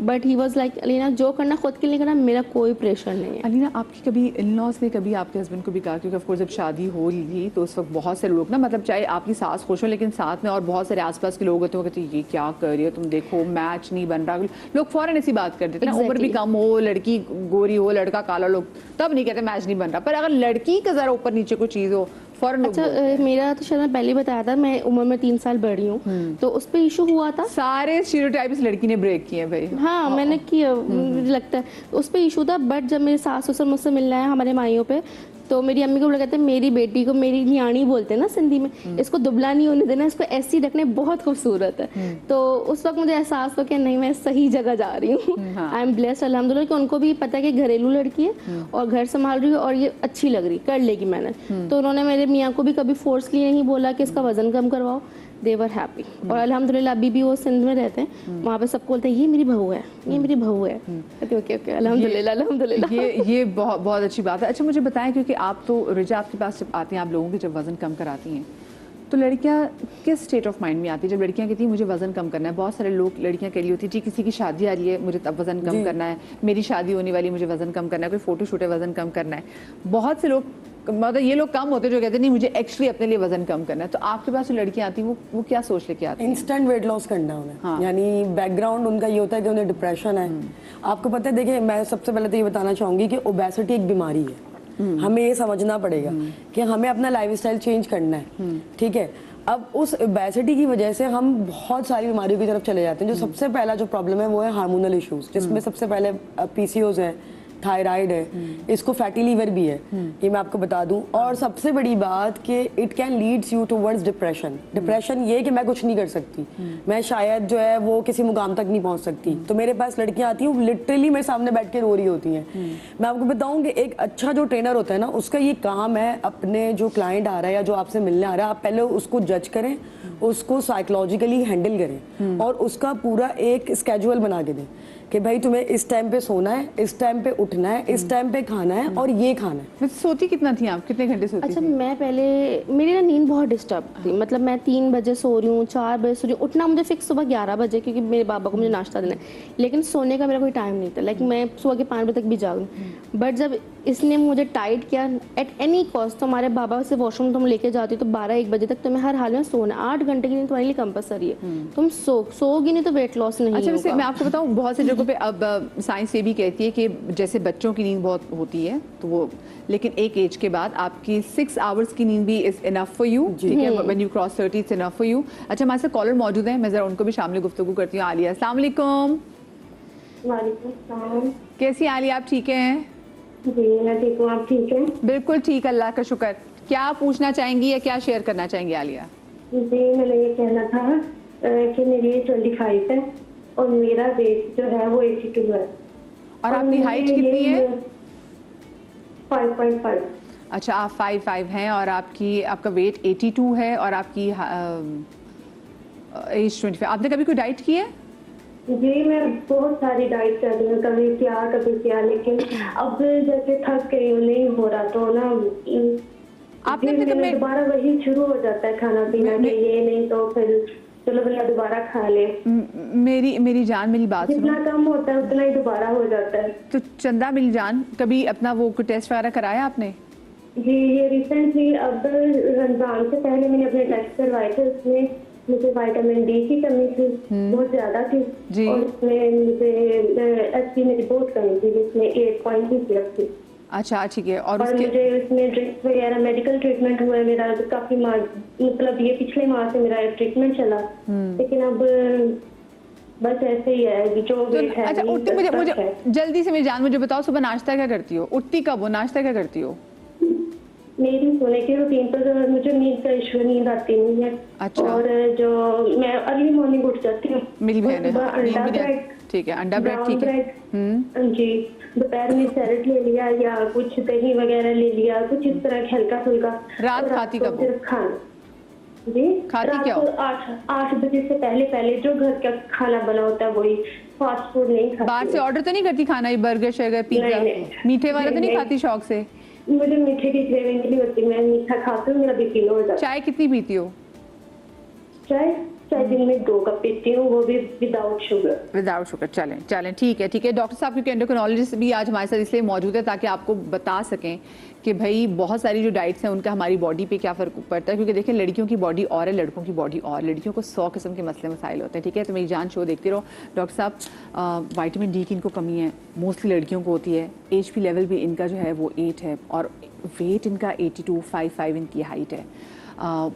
But he was like Alina जो करना खुद के लिए करना, मेरा कोई प्रेशर नहीं है। अलीना आपकी कभी इन-लॉज ने कभी आपके हस्बैंड को भी कहा, क्योंकि ऑफ कोर्स जब शादी हो ली तो उस वक्त बहुत से लोग ना, मतलब चाहे आपकी सास खुश हो लेकिन साथ में और बहुत सारे आसपास के लोग होते हैं, कहते ये क्या कर रही हो तुम, देखो मैच नहीं बन रहा, लोग फौरन ऐसी बात कर देते हैं। उम्र भी कम हो, लड़की गोरी हो, लड़का काला, लोग तब नहीं कहते मैच नहीं बन रहा, पर अगर लड़की का जरा ऊपर नीचे कोई चीज़ हो फौरन। अच्छा मेरा तो शायद मैं पहले बताया था, मैं उम्र में 3 साल बड़ी हूँ, तो उस पर इशू हुआ था। सारे स्टीरियोटाइप्स लड़की ने ब्रेक किए भाई। हाँ मैंने किया, मुझे लगता है उस पर इशू था। बट जब मेरे सास ससुर मुझसे मिलना है हमारे माइयों पे, तो मेरी अम्मी को कहते हैं मेरी बेटी को, मेरी न्याणी बोलते हैं ना सिंधी में, इसको दुबला नहीं होने देना, इसको ऐसी रखने, बहुत खूबसूरत है। तो उस वक्त मुझे एहसास हुआ कि नहीं मैं सही जगह जा रही हूँ। आई एम ब्लेस्ड अल्हम्दुलिल्लाह कि उनको भी पता है कि घरेलू लड़की है और घर संभाल रही है और ये अच्छी लग रही, कर लेगी मैनेज। तो उन्होंने मेरे मियाँ को भी कभी फोर्सली नहीं बोला कि इसका वजन कम करवाओ, दे वर हैप्पी। और अल्हम्दुलिल्लाह अभी भी वो सिंध में रहते हैं, वहाँ पे सबको बोलते हैं ये मेरी बहू है, ये मेरी बहू है। ओके ओके अल्हम्दुलिल्लाह अल्हम्दुलिल्लाह। ये बहुत अच्छी बात है। अच्छा मुझे बताएं, क्योंकि आप तो रिजा आपके पास जब आती हैं, आप लोगों के जब वजन कम कराती हैं, तो लड़कियां किस स्टेट ऑफ माइंड में आती है जब लड़कियां कहती हैं मुझे वजन कम करना है? बहुत सारे लोग लड़कियां कह रही होती है जी किसी की शादी आ रही है मुझे तब वजन कम करना है, मेरी शादी होने वाली मुझे वजन कम करना है, कोई फोटो शूट है वजन कम करना है। बहुत से लोग मतलब ये लोग कम होते जो कहते हैं नहीं मुझे एक्चुअली अपने लिए वजन कम करना है, तो आपके पास जो लड़कियां आती हैं वो क्या सोच लेके आती हैं? इंस्टेंट वेट लॉस करना है उन्हें, यानी बैकग्राउंड उनका ये होता है कि उन्हें डिप्रेशन है। आपको पता है, देखिए मैं सबसे पहले तो ये बताना चाहूंगी कि ओबेसिटी एक बीमारी है। हमें ये समझना पड़ेगा कि हमें अपना लाइफस्टाइल चेंज करना है, ठीक है। अब उस ओबेसिटी की वजह से हम बहुत सारी बीमारियों की तरफ चले जाते हैं। जो सबसे पहला जो प्रॉब्लम है वो है हार्मोनल इश्यूज, जिसमें सबसे पहले पीसीओज है, थायराइड है, इसको फैटी लीवर भी है, ये मैं आपको बता दूं। और सबसे बड़ी बात कि it can leads you towards depression. Depression ये कि मैं कुछ नहीं कर सकती, मैं शायद जो है वो किसी मुकाम तक नहीं पहुंच सकती। तो मेरे पास लड़कियां आती हैं, वो लिटरली मेरे सामने बैठ के रो रही होती हैं। मैं आपको बताऊं कि एक अच्छा जो ट्रेनर होता है ना, उसका ये काम है, अपने जो क्लाइंट आ रहा है या जो आपसे मिलने आ रहा है, आप पहले उसको जज करें, उसको साइकोलॉजिकली हैंडल करें और उसका पूरा एक स्केड्यूल बना के दें कि भाई तुम्हें इस टाइम पे सोना है, इस टाइम पे उठना है, इस टाइम पे खाना है और ये खाना है। वैसे सोती कितना थी आप, कितने घंटे सोती अच्छा थी? मैं पहले, मेरी ना नींद बहुत डिस्टर्ब थी, मतलब मैं 3 बजे सो रही हूँ, 4 बजे सो रही हूँ, उठना मुझे फिक्स सुबह 11 बजे क्योंकि मेरे पापा को मुझे नाश्ता देना है, लेकिन सोने का मेरा कोई टाइम नहीं था। लाइक मैं सुबह के 5 बजे तक भी जागूँ, बट जब इसने मुझे टाइट किया एट एनी कॉस्ट, तो हमारे बाबा से वॉशरूम तुम लेके जाती हो तो 12-1 बजे तक तुम्हें हर हाल में सोना, 8 घंटे की नींद तुम्हारे लिए कंपलसरी है। तुम सोओगी नहीं तो वेट लॉस नहीं अच्छा वैसे होगा। मैं आपको बताऊं, बहुत से जगहों पे अब साइंस ये भी कहती है कि जैसे बच्चों की नींद बहुत होती है तो वो, लेकिन एक एज के बाद आपकी 6 आवर्स की नींद भी इज इनफ फॉर यू, ठीक है, when you cross 30 it's enough for you. अच्छा हमारे साथ कॉलर मौजूद है, मैं जरा उनको भी शामिल गुफ्तगू करती हूँ। आलिया, अस्सलाम वालेकुम। वालेकुम सलाम। कैसी आलिया, आप ठीक हैं? जी मैं ठीक हूँ, आप ठीक हैं? बिल्कुल ठीक, अल्लाह का शुक्र। क्या पूछना चाहेंगी या क्या शेयर करना चाहेंगी आलिया? जी मैंने ये कहना था कि मेरी एज 25 है और मेरा वेट जो है वो 82 है। और आपकी हाइट कितनी है? 5.5। अच्छा आप 5'5" हैं और आपका वेट 82 है और आपकी एज 25। आपने कभी कोई डाइट की है? जी मैं बहुत सारी डाइट कर रही हूँ, कभी क्या, लेकिन अब जैसे थक गई हूँ, नहीं हो रहा तो ना आपने फिर अपने मेरा दोबारा वही शुरू हो जाता है खाना पीना कि ये नहीं तो फिर चलो भैया दोबारा खा ले। मेरी जान, मेरी बात सुनो। जितना कम होता है उतना ही दोबारा हो जाता है। तो चंदा मेरी जान, कभी अपना वो कोई टेस्ट वगैरह कराया आपने? जी ये रिसेंटली अब रमजान से पहले मैंने अपने टेस्ट करवाए थे, उसमें मुझे विटामिन डी की कमी थी, बहुत ज्यादा थी जी। और उसमें मुझे एचपी मेरी बहुत कमी थी, जिसमें 8.2 सिर्फ थी। अच्छा ठीक है। और और उसके मुझे उसमें ड्रिंक्स वगैरह मेडिकल ट्रीटमेंट हुआ है मेरा काफी मतलब ये पिछले माह से मेरा ट्रीटमेंट चला, लेकिन अब बस ऐसे ही है जो वेट है। अच्छा उठती, मुझे जल्दी से मेरी जान मुझे बताओ, सुबह नाश्ता क्या करती हो? उठती कब हो, नाश्ता क्या करती हो? मेरी सोने की रूटीन पर मुझे नींद का इशू, नींद आती नहीं है। अच्छा। और जो मैं अर्ली मॉर्निंग उठ जाती हूँ, मेरी बहन है, सुबह अंडा ब्रेड, ठीक है, अंडा ब्रेड, ठीक है। जी दोपहर में सैलेड ले लिया या कुछ दही वगैरह ले लिया, कुछ इस तरह हल्का फुल्का। रात खाती कब हो? सिर्फ खाना जी खाती क्या हो? 8 बजे से पहले जो घर का खाना बना होता है वही, फास्ट फूड नहीं खाती। बाहर से ऑर्डर तो नहीं करती खाना, ये बर्गर शर्गर पिज्जा नहीं। मीठे वाला तो नहीं नहीं। खाती शौक से? मुझे मीठे की क्रेविंग नहीं होती, मैं मीठा खाती हूँ, मेरा बीपी लो हो जाता है। चाय कितनी पीती हो? चाय दिन में 2 कप पीती हूँ, वो भी विदाउट शुगर। Without sugar. चलें ठीक है। डॉक्टर साहब क्योंकि एंडोक्रिनोलॉजिस्ट भी आज हमारे साथ इसलिए मौजूद है ताकि आपको बता सकें कि भाई बहुत सारी जो डाइट्स हैं उनका हमारी बॉडी पे क्या फ़र्क पड़ता है, क्योंकि देखिए लड़कियों की बॉडी और है, लड़कों की बॉडी और, लड़कियों को 100 किस्म के मसले मसाइल होते हैं, ठीक है। तो मेरी जान शो देखते रहो। डॉक्टर साहब विटामिन डी की इनको कमी है, मोस्टली लड़कियों को होती है, HP लेवल भी इनका जो है वो 8 है और वेट इनका 82, 5'5" इनकी हाइट है,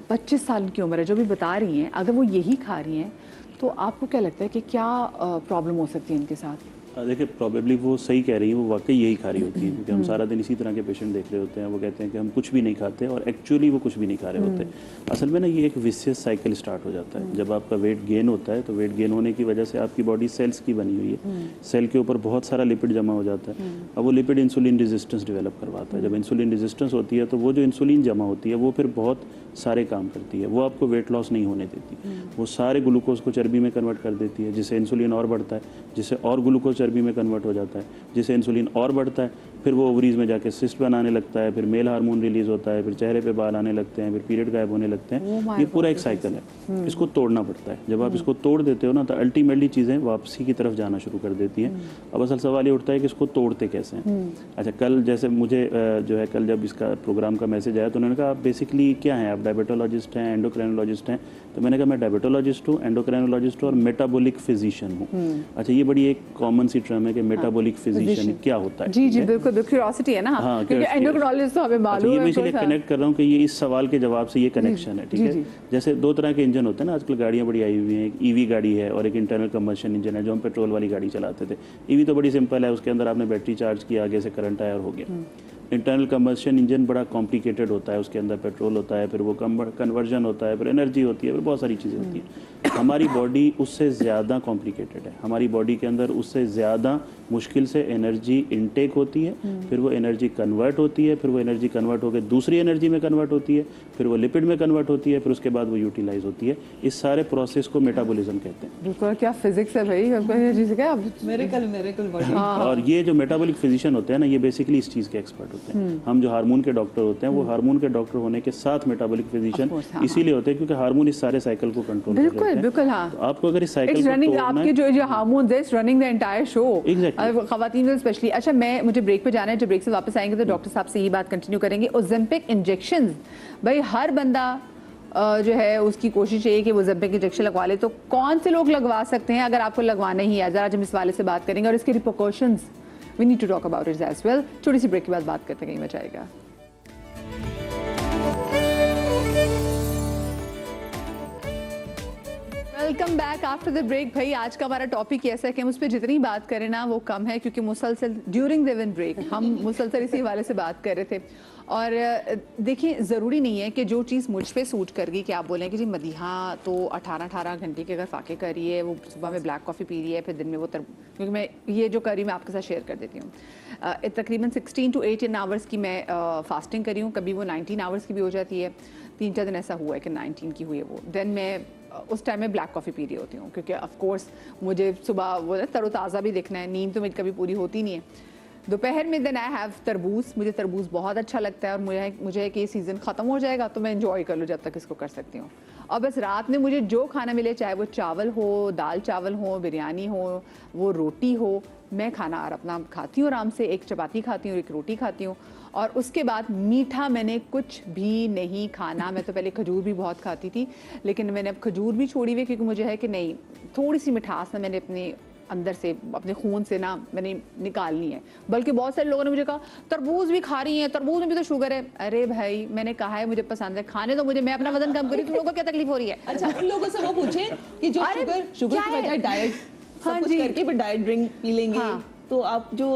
25 साल की उम्र है। जो भी बता रही हैं, अगर वो यही खा रही हैं तो आपको क्या लगता है कि क्या प्रॉब्लम हो सकती है इनके साथ? देखिए प्रॉबेबली वो सही कह रही है, वो वाकई यही खा रही होती है, क्योंकि हम सारा दिन इसी तरह के पेशेंट देख रहे होते हैं। वो कहते हैं कि हम कुछ भी नहीं खाते और एक्चुअली वो कुछ भी नहीं खा रहे होते। असल में ना ये एक विशियस साइकिल स्टार्ट हो जाता है। जब आपका वेट गेन होता है तो वेट गेन होने की वजह से आपकी बॉडी सेल्स की बनी हुई है, सेल के ऊपर बहुत सारा लिपिड जमा हो जाता है। अब वो लिपिड इंसुलिन रेजिस्टेंस डेवलप करवाता है। जब इंसुलिन रेजिस्टेंस होती है तो वो जो इंसुलिन जमा होती है वो फिर बहुत सारे काम करती है, वो आपको वेट लॉस नहीं होने देती। वो सारे ग्लूकोज को चर्बी में कन्वर्ट कर देती है, जिससे इंसुलिन और बढ़ता है, जिससे और ग्लूकोज चर्बी में कन्वर्ट हो जाता है, जिससे इंसुलिन और बढ़ता है, फिर वो ओवरीज में जाके सिस्ट बनाने लगता है, फिर मेल हार्मोन रिलीज होता है, फिर चेहरे पे बाल आने लगते हैं, फिर पीरियड गायब होने लगते हैं। ये पूरा एक साइकिल है, इसको तोड़ना पड़ता है। जब आप इसको तोड़ देते हो ना तो अल्टीमेटली चीज़ें वापसी की तरफ जाना शुरू कर देती हैं। अब असल सवाल ये उठता है कि इसको तोड़ते कैसे हैं। अच्छा, कल जैसे मुझे जो है कल जब इसका प्रोग्राम का मैसेज आया तो उन्होंने कहा आप बेसिकली क्या हैं, आप डायबिटोलॉजिस्ट हैं, एंडोक्राइनोलॉजिस्ट हैं? तो मैंने कहा मैं डायबिटोलॉजिस्ट हूँ, एंडोक्राइनोलॉजिस्ट हूँ और मेटाबॉलिक फिजिशियन हूँ। अच्छा, ये बड़ी एक कॉमन सी टर्म है कि मेटाबॉलिक फिजिशियन क्या होता है। जी जी बिल्कुल, क्यूरियोसिटी है ना, हाँ, क्योंकि एंडोक्राइनोलॉजिस्ट तो हमें मालूम ये है। मैं इसलिए कनेक्ट कर रहा हूँ कि ये इस सवाल के जवाब से ये कनेक्शन है, ठीक है। जैसे दो तरह के इंजन होते हैं ना, आजकल गाड़ियाँ बड़ी आई हुई हैं, एक ईवी गाड़ी है और एक इंटरनल कंबशन इंजन है जो हम पेट्रोल वाली गाड़ी चलाते थे। ईवी तो बड़ी सिंपल है, उसके अंदर आपने बैटरी चार्ज किया, आगे से करंट आया और हो गया। इंटरनल कंबशन इंजन बड़ा कॉम्प्लिकेटेड होता है, उसके अंदर पेट्रोल होता है, फिर वो कन्वर्जन होता है, फिर एनर्जी होती है, फिर बहुत सारी चीज़ें होती हैं। हमारी बॉडी उससे ज़्यादा कॉम्प्लिकेटेड है, हमारी बॉडी के अंदर उससे ज़्यादा मुश्किल से एनर्जी इनटेक होती है, फिर वो एनर्जी कन्वर्ट होती है, फिर वो एनर्जी कन्वर्ट होकर दूसरी एनर्जी में कन्वर्ट होती है, फिर वो लिपिड में कन्वर्ट होती है, फिर उसके बाद वो यूटिलाइज होती है। इस सारे प्रोसेस को मेटाबॉलिज्म कहते हैं। बिल्कुल, क्या फिजिक्स है भाई, हमको एनर्जी से क्या मेरेकल बॉडी। और ये जो मेटाबॉलिक फिजिशियन होते हैं ना, ये बेसिकली इस चीज़ के एक्सपर्ट होते हैं। हम जो हार्मोन के डॉक्टर होते हैं वो हार्मोन के डॉक्टर होने के साथ मेटाबॉलिक फिजिशियन इसीलिए होते हैं क्योंकि हार्मोन इस सारे साइकिल को कंट्रोल करते हैं। बिल्कुल बिल्कुल, हाँ। तो आपको अगर इस साइकिल इट्स को रनिंग, तोड़ना आपके है, जो हार्मोन्स है, it's running the entire show. Exactly. खवातीन स्पेशली। अच्छा, मुझे ब्रेक पे जाना है, जब ब्रेक से वापस आएंगे तो डॉक्टर साहब से यही बात कंटिन्यू करेंगे। ओज़ेम्पिक इंजेक्शंस, भाई हर बंदा जो है उसकी कोशिश है कि वो ओज़ेम्पिक इंजेक्शन लगवा ले, तो कौन से लोग लगवा सकते हैं अगर आपको लगवाना ही है? जरा आज हम इस वाले से बात करेंगे और इसके repercussions we need to talk about it as well. छोटी सी ब्रेक के बाद बात करते हैं, कहीं मचा आएगा। Welcome back after the break. भाई आज का हमारा टॉपिक ऐसा है कि हम उस पर जितनी बात करें ना वो कम है, क्योंकि मुसलसल ड्यूरिंग द इवन ब्रेक हम मुसलसल इसी हवाले से बात कर रहे थे। और देखिए, ज़रूरी नहीं है कि जो चीज़ मुझ पे सूट कर गई कि आप बोलें कि जी मदीहा तो 18 घंटे के अगर फाके कर रही है, वो सुबह में ब्लैक कॉफ़ी पी रही है, फिर दिन में वो क्योंकि मैं ये जो कर रही हूँ मैं आपके साथ शेयर कर देती हूँ। तकरीबन 16 to 18 आवर्स की मैं फास्टिंग करी हूँ, कभी वो 19 आवर्स की भी हो जाती है। 3-4 दिन ऐसा हुआ है कि 19 की हुई है वो। देन मैं उस टाइम में ब्लैक कॉफ़ी पी रही होती हूँ, क्योंकि ऑफ कोर्स मुझे सुबह वो तरोताज़ा भी दिखना है, नींद तो मेरी कभी पूरी होती नहीं है। दोपहर में देन आई हैव तरबूज, मुझे तरबूज बहुत अच्छा लगता है, और मुझे है कि ये सीज़न ख़त्म हो जाएगा तो मैं इंजॉय कर लूँ जब तक इसको कर सकती हूँ। और बस रात में मुझे जो खाना मिले, चाहे वो चावल हो, दाल चावल हो, बिरयानी हो, वो रोटी हो, मैं खाना अपना खाती हूँ आराम से। एक चपाती खाती हूँ, एक रोटी खाती हूँ, और उसके बाद मीठा मैंने कुछ भी नहीं खाना। मैं तो पहले खजूर भी बहुत खाती थी, लेकिन मैंने अब खजूर भी छोड़ी हुई, क्योंकि मुझे है कि नहीं, थोड़ी सी मिठास ना मैंने अपने अंदर से, अपने खून से ना मैंने निकालनी है। बल्कि बहुत सारे लोगों ने मुझे कहा तरबूज भी खा रही हैं, तरबूज में भी तो शुगर है। अरे भाई, मैंने कहा है मुझे पसंद है, खाने तो मुझे, मैं अपना वजन कम करी, तुम लोगों को क्या तकलीफ हो रही है? अच्छा, उन लोगों से वो पूछे कि जो शुगर की वजह डाइट सब कुछ करके फिर डाइट ड्रिंक पी लेंगे, तो आप जो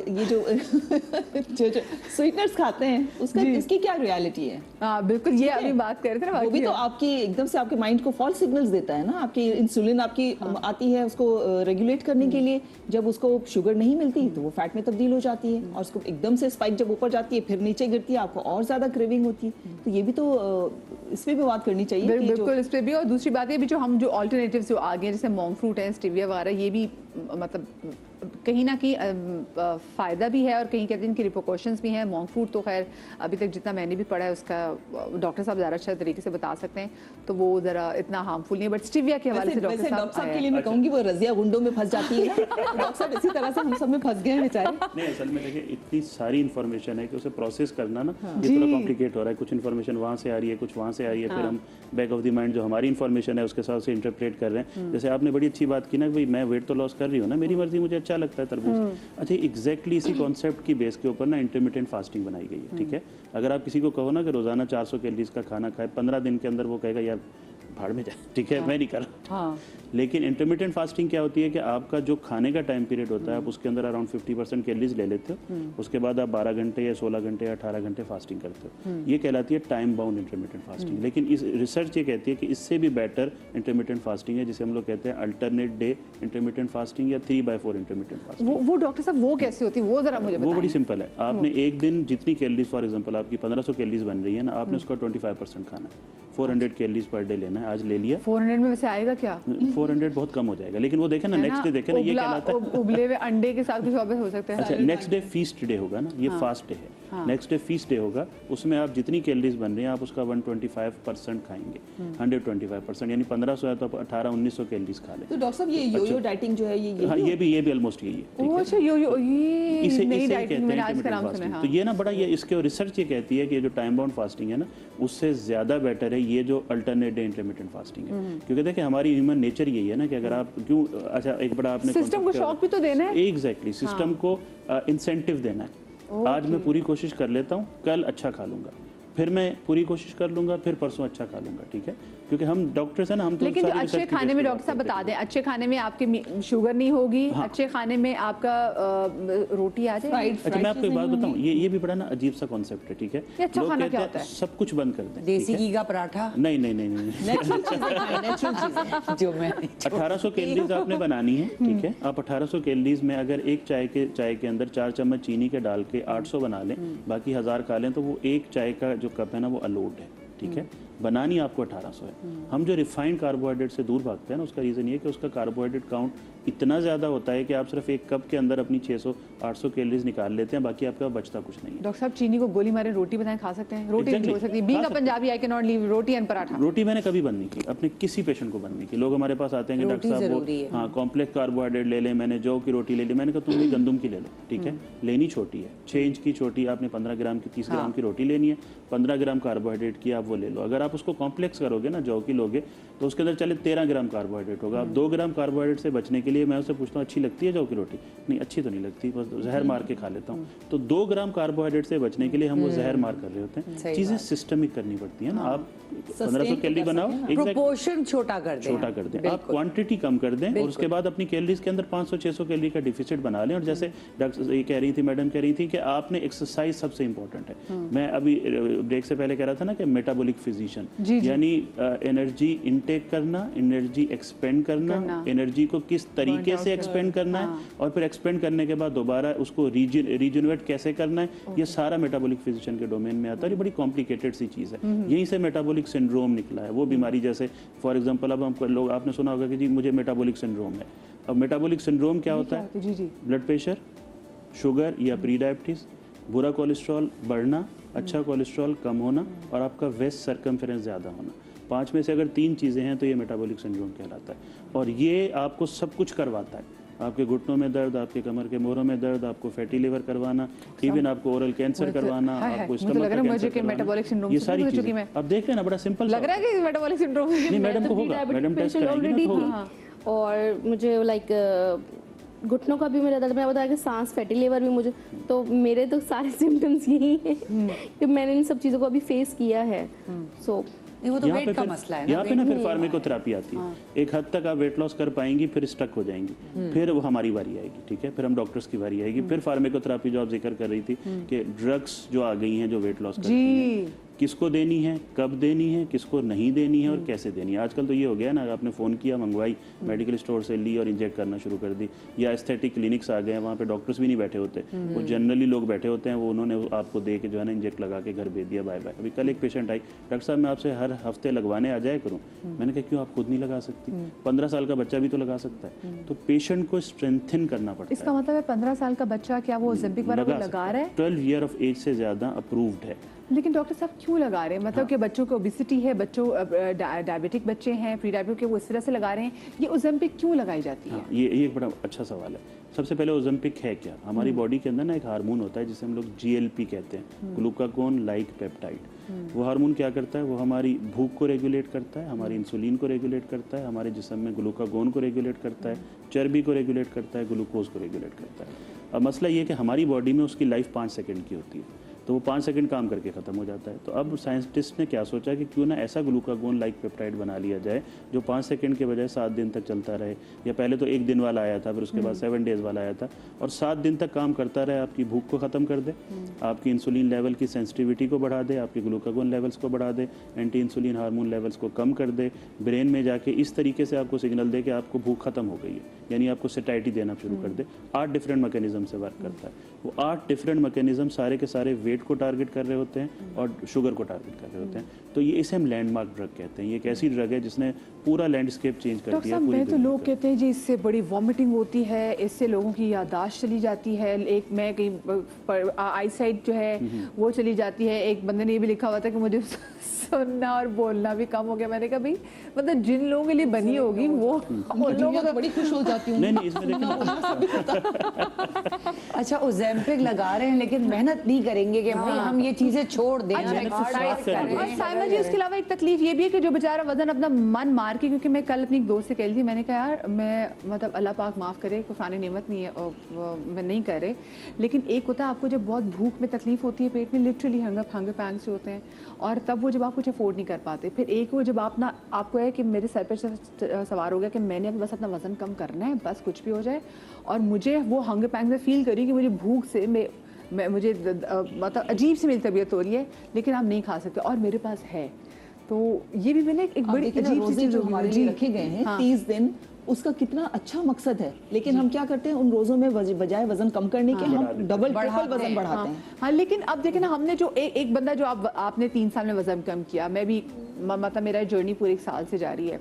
ये जो स्वीटनर्स खाते हैं उसका इसकी क्या रियलिटी है? हाँ बिल्कुल, ये अभी बात कर रहे थे ना, वो भी तो आपकी एकदम से आपके माइंड को फॉल्स सिग्नल्स देता है ना। आपकी इंसुलिन आपकी आती है उसको रेगुलेट करने के लिए, जब उसको शुगर नहीं मिलती तो वो फैट में तब्दील हो जाती है, और उसको एकदम से स्पाइक जब ऊपर जाती है फिर नीचे गिरती है, आपको और ज्यादा क्रेविंग होती है। तो ये भी तो इस पे भी बात करनी चाहिए। बिल्कुल, इस पे भी। और दूसरी बात ये भी, जो हम जो ऑल्टरनेटिव्स जो आ गए, जैसे मोंग फ्रूट है, स्टीविया वगैरह, ये भी मतलब कहीं ना कहीं फ़ायदा भी है और कहीं कहते हैं इनके रिपोर्शंस भी हैं। मोंग फ्रूट तो खैर अभी तक जितना मैंने भी पढ़ा है उसका डॉक्टर साहब ज़्यादा अच्छा तरीके से बता सकते हैं, तो वो ज़रा इतना हार्मफुल नहीं है। बट स्टीविया के हवाले से डॉक्टर साहब के लिए मैं कहूँगी वो रजिया गुंडों में फंस जाती है। डॉक्टर साहब इसी तरह से हम सब में फंस गए हैं बेचारे। नहीं, असल में देखिए, इतनी सारी इन्फॉर्मेशन है कि उसे प्रोसेस करना ना ये थोड़ा कॉम्प्लिकेट हो रहा है। कुछ इन्फॉर्मेशन वहाँ से आ रही है, कुछ वहाँ से आ रही है, फिर हम बैक ऑफ द माइंड जो हमारी इन्फॉर्मेशन है उसके साथ से इंटरप्रेट कर रहे हैं। जैसे आपने बड़ी अच्छी बात की ना, भाई मैं वेट तो लॉस कर रही हूँ ना, मेरी मर्जी, मुझे अच्छा लगता है तरबूज। अच्छा, एग्जैक्टली इसी कॉन्सेप्ट की बेस के ऊपर ना इंटरमिटेंट फास्टिंग बनाई गई है, ठीक है। अगर आप किसी को कहो ना कि रोजाना 400 कैलोरीज का खाना खाए, 15 दिन के अंदर वो कहेगा यार भाड़ में जाए, ठीक है, मैं नहीं कर रहा। लेकिन इंटरमिटेंट फास्टिंग क्या होती है कि आपका जो खाने का टाइम पीरियड होता है, आप उसके अंदर अराउंड 50% कैलोरीज ले लेते हो, उसके बाद आप 12 घंटे या 16 घंटे या 18 घंटे फास्टिंग करते हो। ये कहलाती है टाइम बाउंड इंटरमिटेंट फास्टिंग। लेकिन इस रिसर्च ये कहती है कि इससे भी बेटर इंटरमिटेंट फास्टिंग है, जिसे हम लोग कहते हैं अल्टरनेट डे इंटरमिटेंट फास्टिंग या 3/4 इंटरमिटेंट फास्टिंग। वो डॉक्टर साहब वो कैसे होती है, वो जरा मुझे बताएं। वो बड़ी सिंपल है। आपने एक दिन जितनी कैलोरीज, फॉर एग्जांपल आपकी 1500 कैलोरीज बन रही है ना, आपने उसका 25% खाना है। 400 कैलोरीज पर डे लेना है। आज ले लिया, 400 में वैसे आएगा क्या? 400 बहुत कम हो जाएगा, लेकिन वो देखे ना नेक्स्ट डे देखे ना ये कहलाता है उबले हुए अंडे के साथ भी वापस हो सकते हैं। अच्छा, नेक्स्ट डे फीस्ट डे होगा ना, ये फास्ट डे है, नेक्स्ट डे फीस्ट डे होगा, उसमें आप जितनी कैलोरीज बन रही हैं आप उसका 125% खाएंगे, 125%, यानी 1500 है तो आप 1800-1900 कैलोरीज खा लें। तो डॉक्टर साहब ये योयो डाइटिंग जो है ये हाँ, ये भी ऑलमोस्ट यही है, ठीक ओह है? अच्छा, ये इसे नई इसे ही डाइटिंग कहते मैंने हैं आज का नाम intermittent सुना है। fasting। हाँ। तो ये ना बड़ा, ये इसके रिसर्च ये कहती है कि जो टाइम बाउंड फास्टिंग है ना, उससे ज़्यादा बेटर है ये जो अल्टरनेट डे इंटरमिटेंट फास्टिंग है, क्योंकि देखिए हमारी ह्यूमन नेचर यही है ना कि अगर आप क्यों, अच्छा एक बड़ा आपने सिस्टम को शॉक भी तो देना है। एग्जैक्टली, सिस्टम को इंसेंटिव देना है। आज मैं पूरी कोशिश कर लेता हूँ, कल अच्छा खा लूंगा, फिर मैं पूरी कोशिश कर लूंगा, फिर परसों अच्छा खा लूंगा, ठीक है? क्योंकि हम डॉक्टर्स हैं ना, हम तो लेकिन जो सारी अच्छे research की खाने base में पे डॉक्टर साहब बात बता करते दें, अच्छे खाने में आपके शुगर नहीं होगी, अच्छे खाने में आपका रोटी आ जाएगी। फ्राइड अच्छा, मैं आपको एक बात बताऊं, ये भी बड़ा ना अजीब सा कॉन्सेप्ट है, ठीक है? ये अच्छा लोग खाना कहते क्या हैं, होता है? सब कुछ बंद कर दें, देसी ठीक है? घी का पराठा, नहीं नहीं नहीं नहीं नेचुरल चीजें खाएं, नेचुरल चीजें। जो मैं 1800 कैलोरीज आपने बनानी है, ठीक है? आप 1800 कैलोरीज में अगर एक चाय के अंदर 4 चम्मच चीनी के डाल के 800 बना लें, बाकी 1000 खा लें, तो वो एक चाय का जो कप है ना वो अलोट है, ठीक है? बनानी आपको 1800 है। हम जो रिफाइंड कार्बोहाइड्रेट से दूर भागते हैं ना, उसका रीज़न ये है कि उसका कार्बोहाइड्रेट काउंट इतना ज़्यादा होता है कि आप सिर्फ एक कप के अंदर अपनी 600-800 कैलोरीज निकाल लेते हैं, बाकी आपका बचता कुछ नहीं है। डॉक्टर साहब चीनी को गोली मारे रोटी बनाए खा सकते हैं? रोटी नहीं Exactly. हो सकती, बीइंग अ खा Punjabi I can not leave roti and paratha. रोटी मैंने कभी बंद नहीं की, अपने किसी पेशेंट को बंद नहीं की। लोग हमारे पास आते हैं कि रोटी डॉक्टर साहब जरूरी है। वो हाँ कॉम्प्लेक्स कार्बोहाइड्रेट ले लें, मैंने जौ की रोटी ले ली, मैंने कहा तुम भी गंदम की ले लो, ठीक है? लेनी छोटी है, 6 इंच की छोटी, आपने 15 ग्राम की 30 ग्राम की रोटी लेनी है, 15 ग्राम कार्बोहाइड्रेट की आप वो ले लो। अगर आप उसको कॉम्प्लेक्स करोगे ना, जौ की लोगे, तो उसके अंदर चले 13 ग्राम कार्बोहाइड्रेट होगा। आप 2 ग्राम कार्बोहाइड्रेट से बचने के लिए मैं उससे पूछता हूँ अच्छी लगती है जौ की रोटी? नहीं, अच्छी तो नहीं लगती, बस जहर मार के खा लेता हूँ। तो 2 ग्राम कार्बोहाइड्रेट से बचने के लिए हम वो जहर मार कर रहे होते हैं। चीज़ें सिस्टमिक करनी पड़ती है ना। आप 1500 कैलोरी बनाओ, प्रोपोर्शन छोटा कर दें, छोटा कर दें, आप क्वांटिटी कम कर दें, और उसके बाद अपनी कैलोरीज के अंदर 500-600 कैलोरी का डिफिसिट बना लें। और जैसे डॉक्टर ये कह रही थी, मैडम कह रही थी कि आपने एक्सरसाइज सबसे इंपॉर्टेंट है। मैं अभी ब्रेक से पहले कह रहा था ना कि मेटाबॉलिक फिजिशियन, यानी एनर्जी इनटेक करना, एनर्जी एक्सपेंड करना, एनर्जी को किस तरीके से एक्सपेंड करना है, और फिर एक्सपेंड करने के बाद दोबारा उसको रीजनरेट कैसे करना है, ये सारा मेटाबॉलिक फिजिशियन के डोमेन में आता है। ये बड़ी कॉम्प्लिकेटेड सी चीज़ है। यहीं से मेटाबॉलिक सिंड्रोम निकला है, वो बीमारी जैसे फॉर एग्जांपल अब हम लोग, आपने सुना होगा कि जी मुझे मेटाबॉलिक सिंड्रोम है। अब मेटाबॉलिक सिंड्रोम क्या होता है? जी जी, ब्लड प्रेशर, शुगर या प्री डायबिटीज़, बुरा कोलेस्ट्रॉल बढ़ना, अच्छा कोलेस्ट्रॉल कम होना, और आपका वेस्ट सर्कमफेरेंस ज़्यादा होना। 5 में से अगर 3 चीज़ें हैं तो ये मेटाबॉलिक सिंड्रोम कहलाता है। और ये आपको सब कुछ करवाता है, आपके घुटनों में दर्द, आपके कमर के मोरों में दर्द, आपको फैटी लिवर करवाना, इवन आपको ओरल कैंसर करवाना, आपको स्टमक का कैंसर करवाना, ये सारी चीजें। अब देख रहे हैं ना, बड़ा सिंपल लग रहा है कि मेटाबॉलिक सिंड्रोम नहीं, मैडम को होगा, मैडम टेस्ट कराएंगी ना, तो होगा। और मुझे लाइक घुटनों का भी मेरा दर्द, मैं बताया कि सांस, फैटी लिवर भी मुझे, तो मेरे तो सारे सिम्टम्स यही हैं कि मैंने इन सब चीज़ों को अभी फेस किया है। सो नहीं, वो तो वेट का मसला है ना। यहाँ पे ना फिर फार्माकोथेरेपी आती है। एक हद तक आप वेट लॉस कर पाएंगी, फिर स्टक हो जाएंगी, फिर वो हमारी बारी आएगी, ठीक है? फिर हम डॉक्टर्स की बारी आएगी, फिर फार्माकोथेरेपी जो आप जिक्र कर रही थी कि ड्रग्स जो आ गई हैं जो वेट लॉस करती हैं, किसको देनी है, कब देनी है, किसको नहीं देनी है और कैसे देनी है। आजकल तो ये हो गया ना, आपने फ़ोन किया, मंगवाई, मेडिकल स्टोर से ली और इंजेक्ट करना शुरू कर दी। या एस्थेटिक क्लिनिक्स आ गए हैं, वहाँ पे डॉक्टर्स भी नहीं बैठे होते, वो जनरली लोग बैठे होते हैं, वो उन्होंने आपको दे के जो है ना इंजेक्ट लगा के घर भेज दिया, बाय बाय। अभी कल एक पेशेंट आई, डॉक्टर साहब मैं आपसे हर हफ्ते लगवाने आ जाया करूँ। मैंने कहा क्यों, आप खुद नहीं लगा सकती? 15 साल का बच्चा भी तो लगा सकता है। तो पेशेंट को स्ट्रेंथन करना पड़ता है। इसका मतलब है 15 साल का बच्चा क्या वो ओलंपिक वाला वो लगा रहा है? 12 ईयर ऑफ एज से ज़्यादा अप्रूव्ड है। लेकिन डॉक्टर साहब क्यों लगा रहे हैं? मतलब कि बच्चों को ओबेसिटी है, बच्चों डायबिटिक बच्चे हैं, प्री डायबिटिक के, वो इस तरह से लगा रहे हैं, ये ओलंपिक क्यों लगाई जाती है? ये एक बड़ा अच्छा सवाल है। सबसे पहले ओलंपिक है क्या? हमारी बॉडी के अंदर ना एक हार्मोन होता है जिसे हम लोग GLP कहते हैं, ग्लूकागोन लाइक पेप्टाइड। वो हार्मोन क्या करता है? वो हमारी भूख को रेगुलेट करता है, हमारी इंसुलिन को रेगुलेट करता है, हमारे जिस्म में ग्लूकागोन को रेगुलेट करता है, चर्बी को रेगुलेट करता है, ग्लूकोज को रेगुलेट करता है। अब मसला ये है कि हमारी बॉडी में उसकी लाइफ 5 सेकंड की होती है, तो वो 5 सेकंड काम करके ख़त्म हो जाता है। तो अब साइंटिस्ट ने क्या सोचा कि क्यों ना ऐसा ग्लूकागोन लाइक पेप्टाइड बना लिया जाए जो 5 सेकंड के बजाय 7 दिन तक चलता रहे। या पहले तो 1 दिन वाला आया था, फिर उसके बाद 7 डेज वाला आया था, और 7 दिन तक काम करता रहे, आपकी भूख को ख़त्म कर दे, आपकी इंसुलिन लेवल की सेंसिटिविटी को बढ़ा दे, आपके ग्लूकागोन लेवल्स को बढ़ा दे, एंटी इंसुलिन हार्मोन लेवल्स को कम कर दे, ब्रेन में जाके इस तरीके से आपको सिग्नल दे कि आपको भूख खत्म हो गई है, यानी आपको सेटाइटी देना शुरू कर दे। 8 डिफरेंट मैकेनिज्म से वर्क करता है। वो 8 डिफरेंट मैकेनिज्म सारे के सारे वेट वेट को टारगेट कर रहे होते हैं और शुगर को टारगेट कर रहे होते हैं। तो ये इसे हम लैंडमार्क ड्रग कहते हैं। ये एक ऐसी ड्रग है जिसने पूरा लैंडस्केप चेंज कर डॉक्टर दिया साहब, पूरी मैं तो दुनिया लोग का। कहते हैं जी इससे बड़ी वॉमिटिंग होती है, इससे लोगों की याददाश्त चली जाती है, एक मैं कहीं आई साइट जो है वो चली जाती है। एक बंदे ने ये भी लिखा हुआ था कि मुझे सुनना और बोलना भी कम हो गया। मैंने कहा भाई मतलब जिन लोगों के लिए बनी होगी वो उन लोगों तो बड़ी खुश हो जाती हूँ। नहीं इसमें देखिए अच्छा ओजेम्पिक लगा रहे हैं लेकिन मेहनत नहीं करेंगे कि भाई हम ये चीजें छोड़ दें, अच्छा, एक्सरसाइज करें। और साइमा जी उसके अलावा एक तकलीफ ये भी है कि जो बेचारा वजन अपना मन मार के, क्योंकि मैं कल अपनी एक दोस्त से कह रही थी, मैंने कहा यार मैं मतलब अल्लाह पाक माफ़ करे, कुफानी नेमत नहीं है और मैं नहीं कर रहे, लेकिन एक होता है आपको जब बहुत भूख में तकलीफ होती है, पेट में लिटरली हंगर पैंग्स से होते हैं, और तब वो जब आप कुछ अफोर्ड नहीं कर पाते। फिर एक वो जब आप ना आपको है कि मेरे सर पर सवार हो गया कि मैंने बस अपना वजन कम करना है, बस कुछ भी हो जाए, और मुझे वो हंगर पैंग्स में फील करी कि मुझे भूख से मुझे मतलब अजीब सी मेरी तबीयत हो रही है, लेकिन आप नहीं खा सकते और मेरे पास है। तो ये भी मैंने एक बड़ी अजीब सी चीज़ जो हमारे लिए रखे गए हैं 30 दिन, उसका कितना अच्छा मकसद है, लेकिन हम क्या करते हैं उन रोजों में बजाय वजन कम करने के हम डबल ट्रिपल वजन बढ़ाते हैं। हाँ, लेकिन अब देखें ना, हमने जो एक बंदा जो आपने 3 साल में वजन कम किया, मैं भी मतलब मेरा जर्नी पूरे 1 साल से जारी है,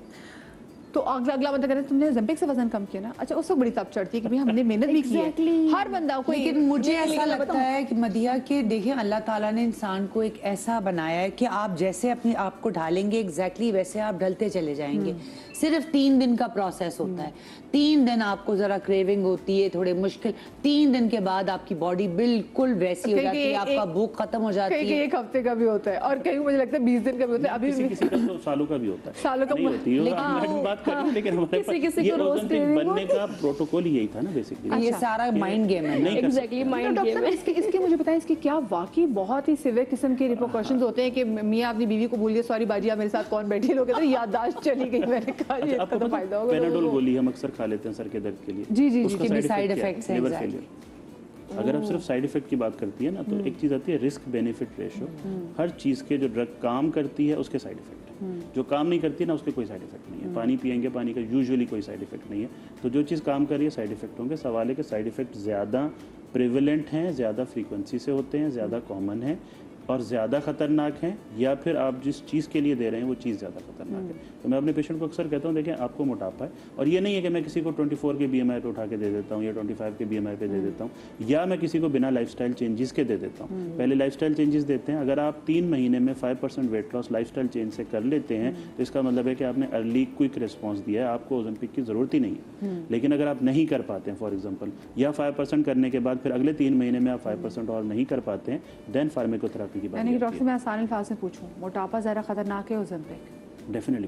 तो अगला बंदा कहता है तुमने ओलंपिक से वजन कम किया ना, अच्छा उसको बड़ी तब चढ़ती है कि भाई हमने मेहनत भी की है। हर बंदा को लेकिन मुझे ऐसा लगता है कि मदिया कि देखिए अल्लाह ताला ने इंसान को एक ऐसा बनाया है कि आप जैसे अपने आप को ढालेंगे एग्जैक्टली वैसे आप ढलते चले जाएंगे। सिर्फ 3 दिन का प्रोसेस होता है। 3 दिन आपको जरा क्रेविंग होती है, थोड़े मुश्किल, 3 दिन के बाद आपकी बॉडी बिल्कुल वैसी हो जाती है, आपका भूख खत्म हो जाती है। 1 हफ्ते का भी होता है और कहीं मुझे लगता है 20 दिन का भी होता है। अभी किसी का तो सालों का भी होता है, सालों का नहीं होती है, हम बात कर रहे हैं, लेकिन हमारे पास ये ओलंपिक बनने का प्रोटोकॉल ही यही था ना बेसिकली। ये सारा माइंड गेम है। नहीं कर एग्जैक्टली माइंड डॉक्टर गेम साहब, है। इसके मुझे बताएं इसके क्या वाकई बहुत ही सिवियर किस्म के रिपोर्कशंस होते हैं कि मियाँ अपनी बीवी को भूल गए, सॉरी बाजी आप मेरे साथ कौन बैठी है, लोग कहते हैं याददाश्त चली गई। मैंने कहा ये आपको इसका तो पता फायदा होगा। पेनाडोल गोली हम अक्सर खा लेते हैं सर के दर्द के लिए। जी, जी, उसका जी, साइड side इफेक्ट effects क्या है? हैं लिवर exactly। फेलियर। अगर आप सिर्फ साइड इफेक्ट की बात करती है ना, तो एक चीज आती है रिस्क बेनिफिट रेशो। हर चीज के जो ड्रग काम करती है उसके साइड इफेक्ट है, जो काम नहीं करती है ना उसके कोई साइड इफेक्ट नहीं है। पानी पियेंगे, पानी का यूजुअली कोई साइड इफेक्ट नहीं है। तो जो चीज़ काम कर रही है साइड इफेक्ट होंगे। सवाल है कि साइड इफेक्ट ज़्यादा प्रिवेलेंट हैं, ज़्यादा फ्रीक्वेंसी से होते हैं, ज़्यादा कॉमन है और ज़्यादा खतरनाक हैं, या फिर आप जिस चीज़ के लिए दे रहे हैं वो चीज़ ज़्यादा खतरनाक है। तो मैं अपने पेशेंट को अक्सर कहता हूँ देखें आपको मोटापा है, और ये नहीं है कि मैं किसी को 24 के BMI पे उठा के दे देता हूँ या 25 के BMI पे दे देता हूँ, या मैं किसी को बिना लाइफस्टाइल चेंजेस के दे देता हूँ। पहले लाइफस्टाइल चेंजेस देते हैं। अगर आप 3 महीने में 5% वेट लॉस लाइफस्टाइल चेंज से कर लेते हैं तो इसका मतलब है कि आपने अर्ली क्विक रिस्पॉन्स दिया है, आपको ओलंपिक की ज़रूरत ही नहीं है। लेकिन अगर आप नहीं कर पाते हैं फॉर एग्जाम्पल, या 5% करने के बाद फिर अगले 3 महीने में आप 5% और नहीं कर पाते हैं, देन फार्माकोथेरेपी की बात यानी कि आती डॉक्टर है। मैं आसान अल्फाज में पूछूं, मोटापा ज़्यादा खतरनाक है ओलंपिक? डेफिनेटली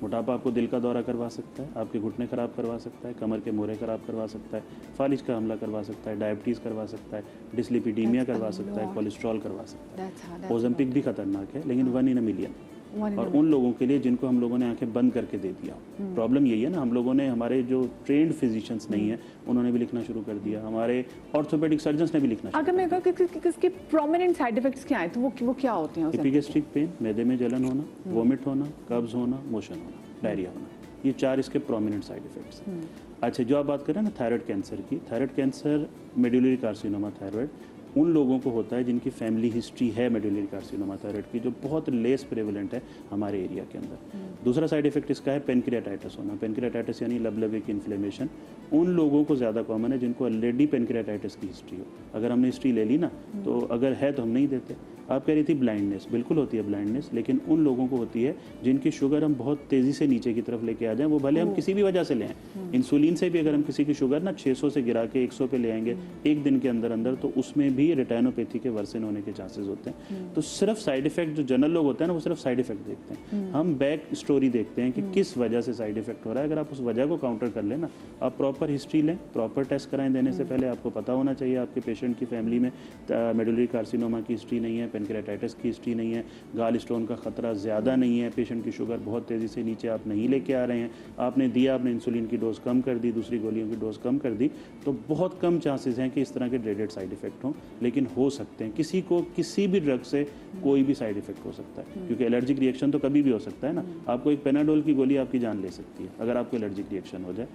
मोटापा आपको दिल का दौरा करवा सकता है, आपके घुटने खराब करवा सकता है, कमर के मोरे खराब करवा सकता है, फालिज का हमला करवा सकता है, डायबिटीज़ करवा सकता है, डिस्लिपिडीमिया करवा सकता है, कोलेस्ट्रॉल करवा सकता है। ओलंपिक भी खतरनाक है, लेकिन 1 in a million। और उन लोगों के लिए जिनको हम लोगों ने आंखें बंद करके दे दिया। प्रॉब्लम यही है ना, हम लोगों ने, हमारे जो ट्रेंड फिजिशियंस नहीं है उन्होंने भी लिखना शुरू कर दिया, हमारे ऑर्थोपेडिक सर्जन्स ने भी लिखना शुरू अगर मैं कहूँ कि इसके प्रोमिनेंट साइड इफेक्ट्स क्या हैं तो वो क्या होते हैं? एपिगैस्ट्रिक पेन, मैदे में जलन होना, वोमिट होना, कब्ज होना, मोशन होना, डायरिया होना, ये 4 इसके प्रोमिनेंट साइड इफेक्ट्स हैं। अच्छा, जो आप बात कर रहे हैं ना थायराइड कैंसर की, thyroid cancer medullary carcinoma thyroid उन लोगों को होता है जिनकी फैमिली हिस्ट्री है मेडुलरी कार्सिनोमा थायराइड की, जो बहुत लेस प्रेवलेंट है हमारे एरिया के अंदर। दूसरा साइड इफेक्ट इसका है पेनक्रियाटाइटिस होना। पेनक्रियाटाइटिस यानी लबलबिक इन्फ्लेमेशन उन लोगों को ज़्यादा कॉमन है जिनको ऑलरेडी पेनक्रियाटाइटिस की हिस्ट्री हो। अगर हमने हिस्ट्री ले ली ना, तो अगर है तो हम नहीं देते। आप कह रही थी ब्लाइंडनेस, बिल्कुल होती है ब्लाइंडनेस, लेकिन उन लोगों को होती है जिनकी शुगर हम बहुत तेज़ी से नीचे की तरफ लेके आ जाएं, वो भले हम किसी भी वजह से ले आएँ। इंसुलिन से भी अगर हम किसी की शुगर ना 600 से गिरा के 100 पे ले आएंगे 1 दिन के अंदर अंदर, तो उसमें भी रेटिनोपैथी के वर्सन होने के चांसेस होते हैं। तो सिर्फ साइड इफेक्ट, जो जनरल लोग होते हैं ना वो सिर्फ साइड इफेक्ट देखते हैं, हम बैक स्टोरी देखते हैं कि किस वजह से साइड इफेक्ट हो रहा है। अगर आप उस वजह को काउंटर कर लें ना, आप प्रॉपर हिस्ट्री लें, प्रॉपर टेस्ट कराएं, देने से पहले आपको पता होना चाहिए आपके पेशेंट की फैमिली में मेडुलरी कार्सिनोमा की हिस्ट्री नहीं है, पेनक्रियाटाइटिस की हिस्ट्री नहीं है, गाल स्टोन का खतरा ज़्यादा नहीं है, पेशेंट की शुगर बहुत तेज़ी से नीचे आप नहीं लेके आ रहे हैं, आपने दिया, आपने इंसुलिन की डोज कम कर दी, दूसरी गोलियों की डोज कम कर दी, तो बहुत कम चांसेस हैं कि इस तरह के ड्रेडेड साइड इफेक्ट हों। लेकिन हो सकते हैं, किसी को किसी भी ड्रग से कोई भी साइड इफेक्ट हो सकता है, क्योंकि एलर्जिक रिएक्शन तो कभी भी हो सकता है ना। आपको एक पेनाडोल की गोली आपकी जान ले सकती है अगर आपको एलर्जिक रिएक्शन हो जाए।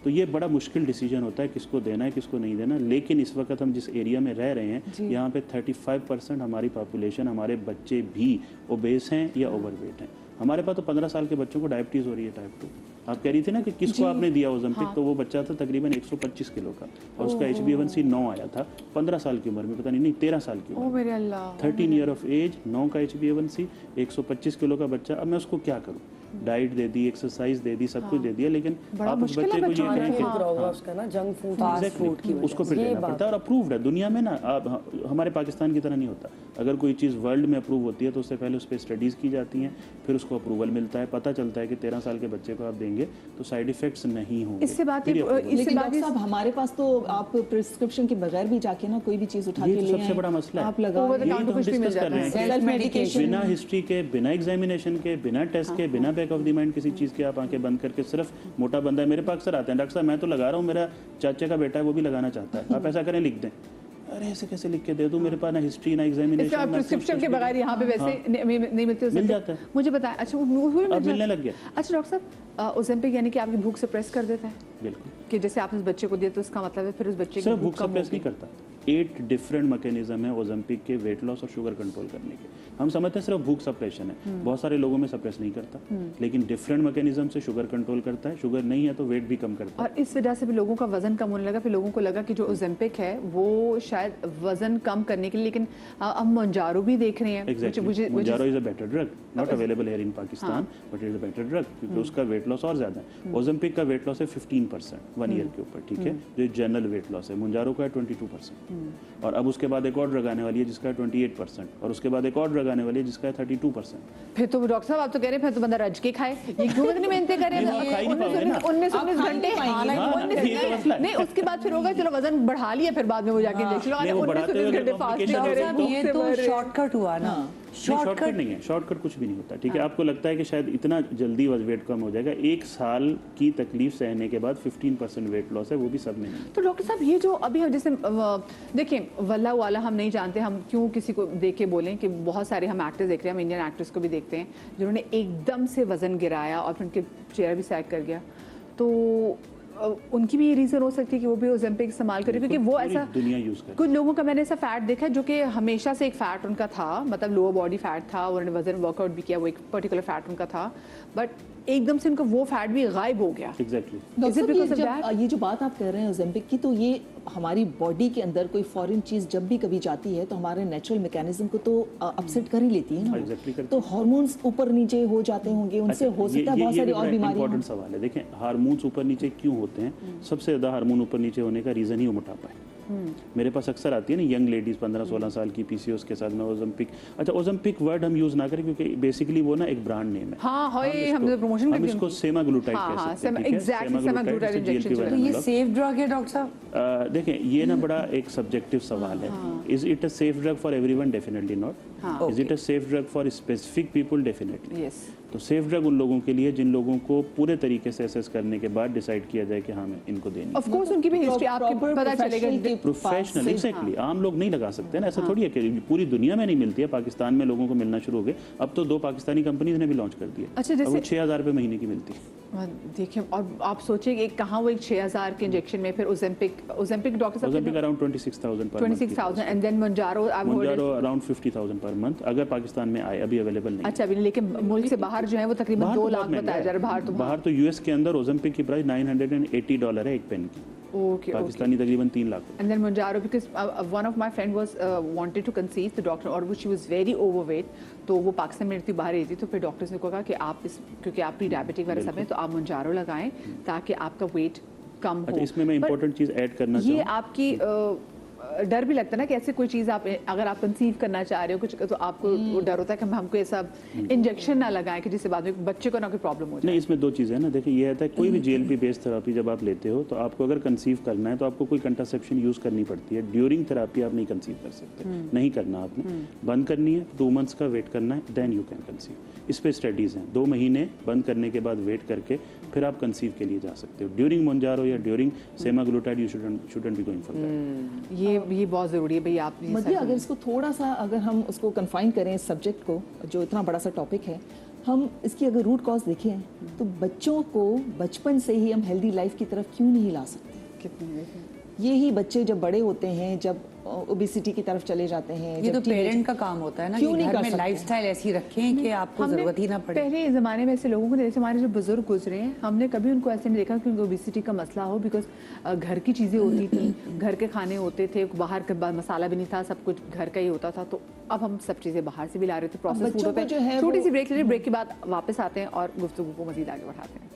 तो ये बड़ा मुश्किल डिसीजन होता है किसको देना है किसको नहीं देना। लेकिन इस वक्त हम जिस एरिया में रह रहे हैं यहाँ पे 35% हमारी पॉपुलेशन, हमारे बच्चे भी ओबेस हैं या ओवरवेट हैं। हमारे पास तो 15 साल के बच्चों को डायबिटीज़ हो रही है टाइप 2। आप कह रही थी ना कि किसको आपने दिया ओज़ेम्पिक, तो वो बच्चा था तकरीबन 125 किलो का और उसका HbA1c 9 आया था 15 साल की उम्र में, पता नहीं 13 साल की उम्र, ओ मेरे अल्लाह, 13 ईयर ऑफ एज, 9 का HbA1c, 125 किलो का बच्चा। अब मैं उसको क्या करूँ? डाइट दे दी, एक्सरसाइज दे दी, सब कुछ दे दिया, लेकिन आप उस बच्चे को ये कहें कि होगा उसका ना जंक फूड, फास्ट फूड की वजह उसको फिर से। ये देना बात पड़ता है। और अप्रूव्ड है दुनिया में ना, आप हमारे पाकिस्तान की तरह नहीं होता। अगर कोई चीज़ वर्ल्ड में अप्रूव होती है तो उससे पहले उस पर स्टडीज़ की जाती हैं, फिर उसको अप्रूवल मिलता है, पता चलता है कि 13 साल के बच्चे को आप देंगे तो साइड इफेक्ट्स नहीं होंगे। इससे बात फिर ये approval इससे लेकिन बात डॉक्टर साहब हमारे पास तो आप प्रिस्क्रिप्शन के बगैर भी जाके ना कोई भी चीज उठा ये के तो ले सबसे आएं, बड़ा मसला है। आप लगा Over the यही counter तो हम कुछ भी मिल डिस्कस कर रहे हैं जाता कि सेल्फ मेडिकेशन बिना हिस्ट्री के, बिना एग्जामिनेशन के, बिना टेस्ट के, बिना बैक ऑफ द माइंड किसी चीज़ के आप आंखें बंद करके सिर्फ मोटा बंदा है। मेरे पास अक्सर आते हैं, डॉक्टर साहब मैं तो लगा रहा हूँ, मेरा चाचा का बेटा है वो भी लगाना चाहता है, आप ऐसा करें लिख दें। अरे ऐसे कैसे लिख के दे दूं? मेरे पास ना हिस्ट्री ना इसका एग्जामिनेशन, प्रिस्क्रिप्शन के बगैर यहाँ पे वैसे नहीं मिलती मिल जाता है। मुझे बताएं। अच्छा वो मिल अब मिलने जाता लग गया। है। अच्छा डॉक्टर साहब, ओज़ेम्पिक यानी कि आपकी भूख सप्रेस कर देता है बिल्कुल, कि जैसे आपने उस बच्चे को दिया तो उसका मतलब है फिर उस बच्चे की सिर्फ भूख भूख कम सप्रेस होगी। नहीं करता। 8 डिफरेंट मैकेनिज्म है ओज़ेम्पिक के वेट लॉस और शुगर कंट्रोल करने के। हम समझते हैं सिर्फ भूख सप्रेशन है, बहुत सारे लोगों में सप्रेस नहीं करता, लेकिन डिफरेंट मैकेनिज्म से शुगर कंट्रोल करता है। शुगर नहीं है तो वेट भी कम करता है। और इस वजह से भी लोगों का वजन कम होने लगा। फिर लोगों को लगा कि जो ओज़ेम्पिक है वो शायद वजन कम करने के लिए, लेकिन हम मोंजारो भी देख रहे हैं। Exactly. Mounjaro is a better drug, not available here in Pakistan, but it is a better drug क्योंकि उसका वेट लॉस और ज्यादा है। ओज़ेम्पिक का वेट लॉस है 15% 1 ईयर के ऊपर, ठीक है, जो जनरल वेट लॉस है। मुंजारो का है 22%, और अब उसके बाद एक और ड्रग आने वाली है जिसका है 28%, और उसके बाद एक और ड्रग आने वाली है जिसका है 32%। फिर तो डॉक्टर साहब आप तो कह रहे हैं फिर तो बंदा रज के खाए, ये क्यों इतनी मेहनत करे? नहीं, आप खा ही नहीं पाओगे ना। 19 आप खा घंटे नहीं पाएंगे। हाँ, ये तो मसला है। नहीं, उसके बाद फिर होगा चलो वजन बढ़ा लिया, फिर बाद में वो जाके इंजेक्शन नहीं, वो बढ़ाते हुए 19 घंटे फास्टिंग complication करे, हो भूख ये से तो मर रहे। शॉर्टकट हुआ ना। शॉर्टकट नहीं है, शॉर्टकट कुछ भी नहीं होता, ठीक है। आपको लगता है कि शायद इतना जल्दी वेट कम हो जाएगा, 1 साल की तकलीफ सहने के बाद 15% वेट लॉस है, वो भी सब में नहीं। तो डॉक्टर साहब ये जो अभी हम जैसे देखिए वल्ला वाला हम नहीं जानते, हम क्यों किसी को देख के बोलें कि बहुत सारे हम एक्टर्स देख रहे हैं, हम इंडियन एक्टर्स को भी देखते हैं जिन्होंने एकदम से वजन गिराया और फिर उनके चेहरा भी सैग कर गया, तो उनकी भी ये रीज़न हो सकती है कि वो भी ओज़ेम्पिक इस्तेमाल करें, क्योंकि वो पूरी ऐसा दुनिया यूज कर। कुछ लोगों का मैंने ऐसा फैट देखा है जो कि हमेशा से एक फ़ैट उनका था, मतलब लोअर बॉडी फैट था, उन्होंने वजन वर्कआउट भी किया, वो एक पर्टिकुलर फैट उनका था, बट एकदम से उनका वो फैट भी गायब हो गया। एग्जैक्टली। डॉक्टर साहब, because of ये जो बात आप कर रहे हैं ओज़ेम्पिक की, तो ये हमारी बॉडी के अंदर कोई फॉरेन चीज जब भी कभी जाती है तो हमारे नेचुरल मैकेनिज्म को तो अपसेट कर ही लेती है ना। Exactly करती तो हार्मोन्स ऊपर नीचे हो जाते होंगे, उनसे हो सकता है बहुत सारी और बीमारियां। इंपॉर्टेंट सवाल है। देखें हार्मोन्स ऊपर नीचे क्यों होते हैं? सबसे ज़्यादा हार्मोन ऊपर नीचे होने का रीज़न ही वो मोटापा है। मेरे पास अक्सर आती है ना यंग लेडीज 15-16 साल की PCOS के साथ में ओज़ेम्पिक। अच्छा, ओज़ेम्पिक वर्ड हम यूज़ ना करें क्योंकि बेसिकली वो ना एक ब्रांड नेम है। हाँ हम प्रमोशन हम इसको सेमाग्लूटाइड हाँ, कह हाँ, सकते हैं, ठीक है? exactly, Semaglutide semaglutide जिसे injection GLP-1 जो है। तो ये analog। सेफ ड्रग है डॉक्टर साहब? देखें ये ना बड़ा एक सब्जेक्टिव सवाल है। Is it a safe drug for everyone? Definitely not. Is it a safe drug for specific people? Definitely. Yes. तो सेफ ड्रग उन लोगों के लिए जिन लोगों को पूरे तरीके से असेस करने के बाद डिसाइड किया जाए कि हाँ मैं इनको देनी है। ऑफ कोर्स उनकी भी हिस्ट्री आपको Proper पता professional चलेगा। के प्रोफेशनल, पास से- एग्जैक्टली। आम लोग नहीं लगा सकते ना, ऐसा थोड़ी है कि पूरी दुनिया में नहीं मिलती है, पाकिस्तान में लोगों को मिलना शुरू हो गए। अब तो 2 पाकिस्तानी कंपनीज ने भी लॉन्च कर दिया। अच्छा, अब वो जैसे 6,000 रुपये महीने की मिलती है। देखिए, और आप सोचिए कि कहाँ वो एक 6,000 के इंजेक्शन में, फिर ओज़ेम्पिक डॉक्टर साहब Ozempic around 26,000 per month. 26,000 and then Mounjaro I heard Mounjaro around 50,000 per month. अगर पाकिस्तान में आए, अभी अवेलेबल नहीं है। अच्छा अभी नहीं, लेकिन मुल्क से बाहर जो है वो तकरीबन बाहर 2 तो लाख बहुत महंगा बताया जा रहा है। है। बाहर तो यूएस के अंदर ओज़ेम्पिक की प्राइस $980 है एक पेन की। ओके। पाकिस्तानी तकरीबन 3 lakh. And then Mounjaro, because one of my friend was wanted to conceive the doctor, और she was very overweight, तो वो पाकिस्तान में रहती बाहर रहती, तो फिर डॉक्टर्स ने कहा कि आप क्योंकि आप प्री डायबिटिक वाले सब हैं तो आप Mounjaro लगाएं ताकि आपका वेट कम हो। अच्छा, इसमें मैं इंपॉर्टेंट चीज़ ऐड करना ये चाहूँ। आपकी डर भी लगता है ना कि ऐसे कोई चीज़ आप अगर आप कंसीव करना चाह रहे हो कुछ, तो आपको वो डर होता है कि हमको ऐसा इंजेक्शन ना लगाएं कि जिससे बाद में बच्चे को ना कोई प्रॉब्लम हो जाए। नहीं, इसमें 2 चीज़ें हैं ना। देखिए ये है कोई भी GLP बेस्ड थेरापी जब आप लेते हो तो आपको अगर कंसीव करना है तो आपको कोई कंट्रासेप्शन यूज़ करनी पड़ती है। ड्यूरिंग थेरापी आप नहीं कंसीव कर सकते, नहीं करना आपने। बंद करनी है, 2 मंथ्स का वेट करना है, देन यू कैन कंसीव। इस पे स्टडीज़ हैं, 2 महीने बंद करने के बाद वेट करके फिर आप कंसीव के लिए जा सकते हो। ड्यूरिंग मोंजारो या during semaglutide you shouldn't be going for that. ये बहुत ज़रूरी है भाई। आप मध्य अगर इसको थोड़ा सा अगर हम उसको कन्फाइन करें इस सब्जेक्ट को, जो इतना बड़ा सा टॉपिक है, हम इसकी अगर रूट कॉज देखें तो बच्चों को बचपन से ही हम हेल्दी लाइफ की तरफ क्यों नहीं ला सकते? यही बच्चे जब बड़े होते हैं, जब ओबेसिटी की तरफ चले जाते हैं, ये तो जब teenage- पेरेंट का काम होता है ना क्यों कि नहीं घर कर में सकते? लाइफस्टाइल ऐसी रखें कि आपको जरूरत ही ना पड़े। पहले ज़माने में ऐसे लोगों को, जैसे हमारे जो बुजुर्ग गुजरे हैं, हमने कभी उनको ऐसे नहीं देखा कि उनको ओबेसिटी का मसला हो, बिकॉज घर की चीज़ें होती थी, घर के खाने होते थे, बाहर का मसाला भी नहीं था, सब कुछ घर का ही होता था। तो अब हम सब चीज़ें बाहर से भी ला रहे थे, प्रोसेस फूड बच्चों होते को जो हैं। है छोटी वो- सी ब्रेक ले, ब्रेक के बाद वापस आते हैं और गुफ्तगू को मज़ीद आगे बढ़ाते हैं।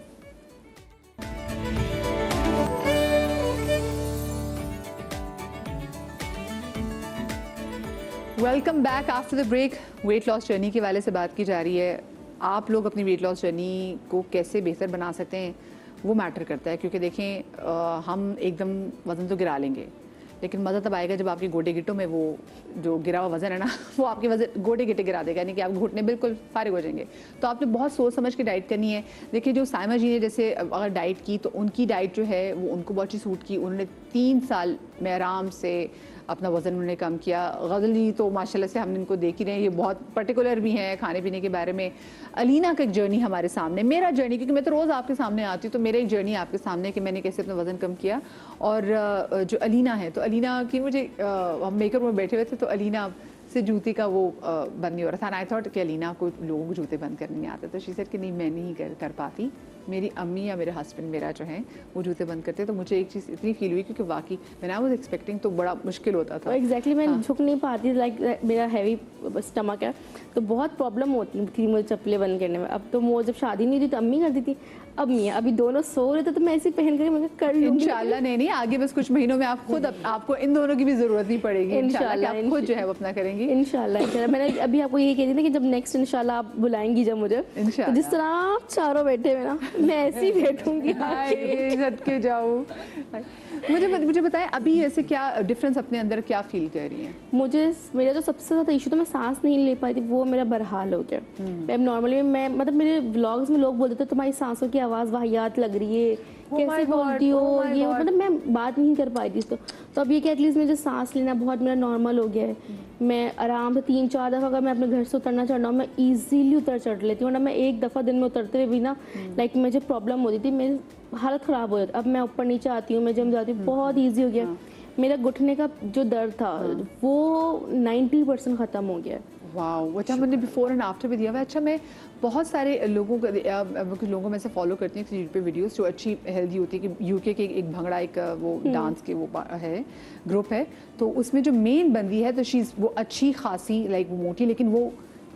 Welcome back after the break. Weight loss journey के वाले से बात की जा रही है। आप लोग अपनी वेट लॉस जर्नी को कैसे बेहतर बना सकते हैं वो मैटर करता है, क्योंकि देखें हम एकदम वज़न तो गिरा लेंगे, लेकिन मज़ा तब आएगा जब आपके गोटे गिट्टों में वो जो गिरा हुआ वज़न है ना वो आपके वजन गोटे गिट्टे गिरा देगा, यानी कि आप घुटने बिल्कुल फारिग हो जाएंगे। तो आपने बहुत सोच समझ के डाइट करनी है। देखिए जो साइमा जी ने जैसे अगर डाइट की तो उनकी डाइट जो है वो उनको बहुत अच्छी सूट की। उन्होंने 3 साल में आराम से अपना वज़न उन्होंने कम किया। गज़ली तो माशाल्लाह से हमने इनको देख ही रहे हैं, ये बहुत पर्टिकुलर भी हैं खाने पीने के बारे में। अलीना का एक जर्नी हमारे सामने, मेरा जर्नी, क्योंकि मैं तो रोज़ आपके सामने आती हूँ, तो मेरा एक जर्नी आपके सामने कि मैंने कैसे अपना वज़न कम किया। और जो अलीना है, तो अलीना की मुझे हम मेकअप में बैठे हुए थे, तो अलीना से जूते का वो बंद नहीं हो रहा था। आई थॉट कि अलीना को लोगों को जूते बंद करने नहीं आते, तो शी सेड कि नहीं मैं नहीं कर पाती, मेरी अम्मी या मेरे हस्बैंड मेरा जो है वो जूते बंद करते। तो मुझे एक चीज़ इतनी फील हुई क्योंकि वाकई मैंने आई वाज एक्सपेक्टिंग तो बड़ा मुश्किल होता था। एग्जैक्टली मैं झुक नहीं पाती, लाइक मेरा हैवी स्टमक है, तो बहुत प्रॉब्लम होती थी मुझे चप्पलें बंद करने में। अब तो वो जब शादी नहीं थी तो अम्मी करती थी, अब मियाँ अभी दोनों सो रहे थे तो मैं ऐसे पहन कर मैं कर लूँगी। इंशाल्लाह नहीं आगे बस कुछ महीनों में आप खुद आपको इन दोनों की भी जरूरत नहीं पड़ेगी। इंशाल्लाह कि आप खुद जो है वो अपना करेंगी। इंशाल्लाह मैंने अभी आपको यही कह दी ना कि जब नेक्स्ट इंशाल्लाह आप बुलाएंगी जब मुझे, तो जिस तरह आप चारों बैठे हुए ना मैं ऐसे ही बैठूंगी। झटके जाओ। मुझे बताएं अभी ऐसे क्या डिफरेंस अपने अंदर क्या फील कर रही हैं? मेरा जो सबसे ज़्यादा इशू तो मैं सांस नहीं ले पाई थी, वो मेरा बरहाल हो गया। मैं नॉर्मली मैं मतलब मेरे व्लॉग्स में लोग बोलते थे तुम्हारी सांसों की आवाज़ वाहियात लग रही है, कैसे बोलती हो ये, मतलब मैं बात नहीं कर पाई थी। तो अब ये कि एटलीस्ट मुझे सांस लेना बहुत मेरा नॉर्मल हो गया है। मैं आराम से 3-4 दफ़ा अगर मैं अपने घर से उतरना चाहता हूँ मैं ईजीली उतर चढ़ लेती हूँ, वरना मैं एक दफ़ा दिन में उतरते हुए भी ना लाइक मुझे प्रॉब्लम होती थी, मेरी हालत ख़राब हो जाती। अब मैं ऊपर नीचे आती हूँ, मैं जिम जाती हूँ, बहुत ईजी हो गया। मेरा घुटने का जो दर्द था वो 90% ख़त्म हो गया। वाओ, अच्छा मैंने बिफोर एंड आफ्टर भी दिया हुआ है। अच्छा मैं बहुत सारे लोगों को कुछ लोगों में से फॉलो करती हूँ यूट्यूब पे वीडियोस जो अच्छी हेल्दी होती है कि यूके के एक भंगड़ा एक वो डांस के वो है ग्रुप है, तो उसमें जो मेन बंदी है तो शीज़ वो अच्छी खासी लाइक वो मोटी, लेकिन वो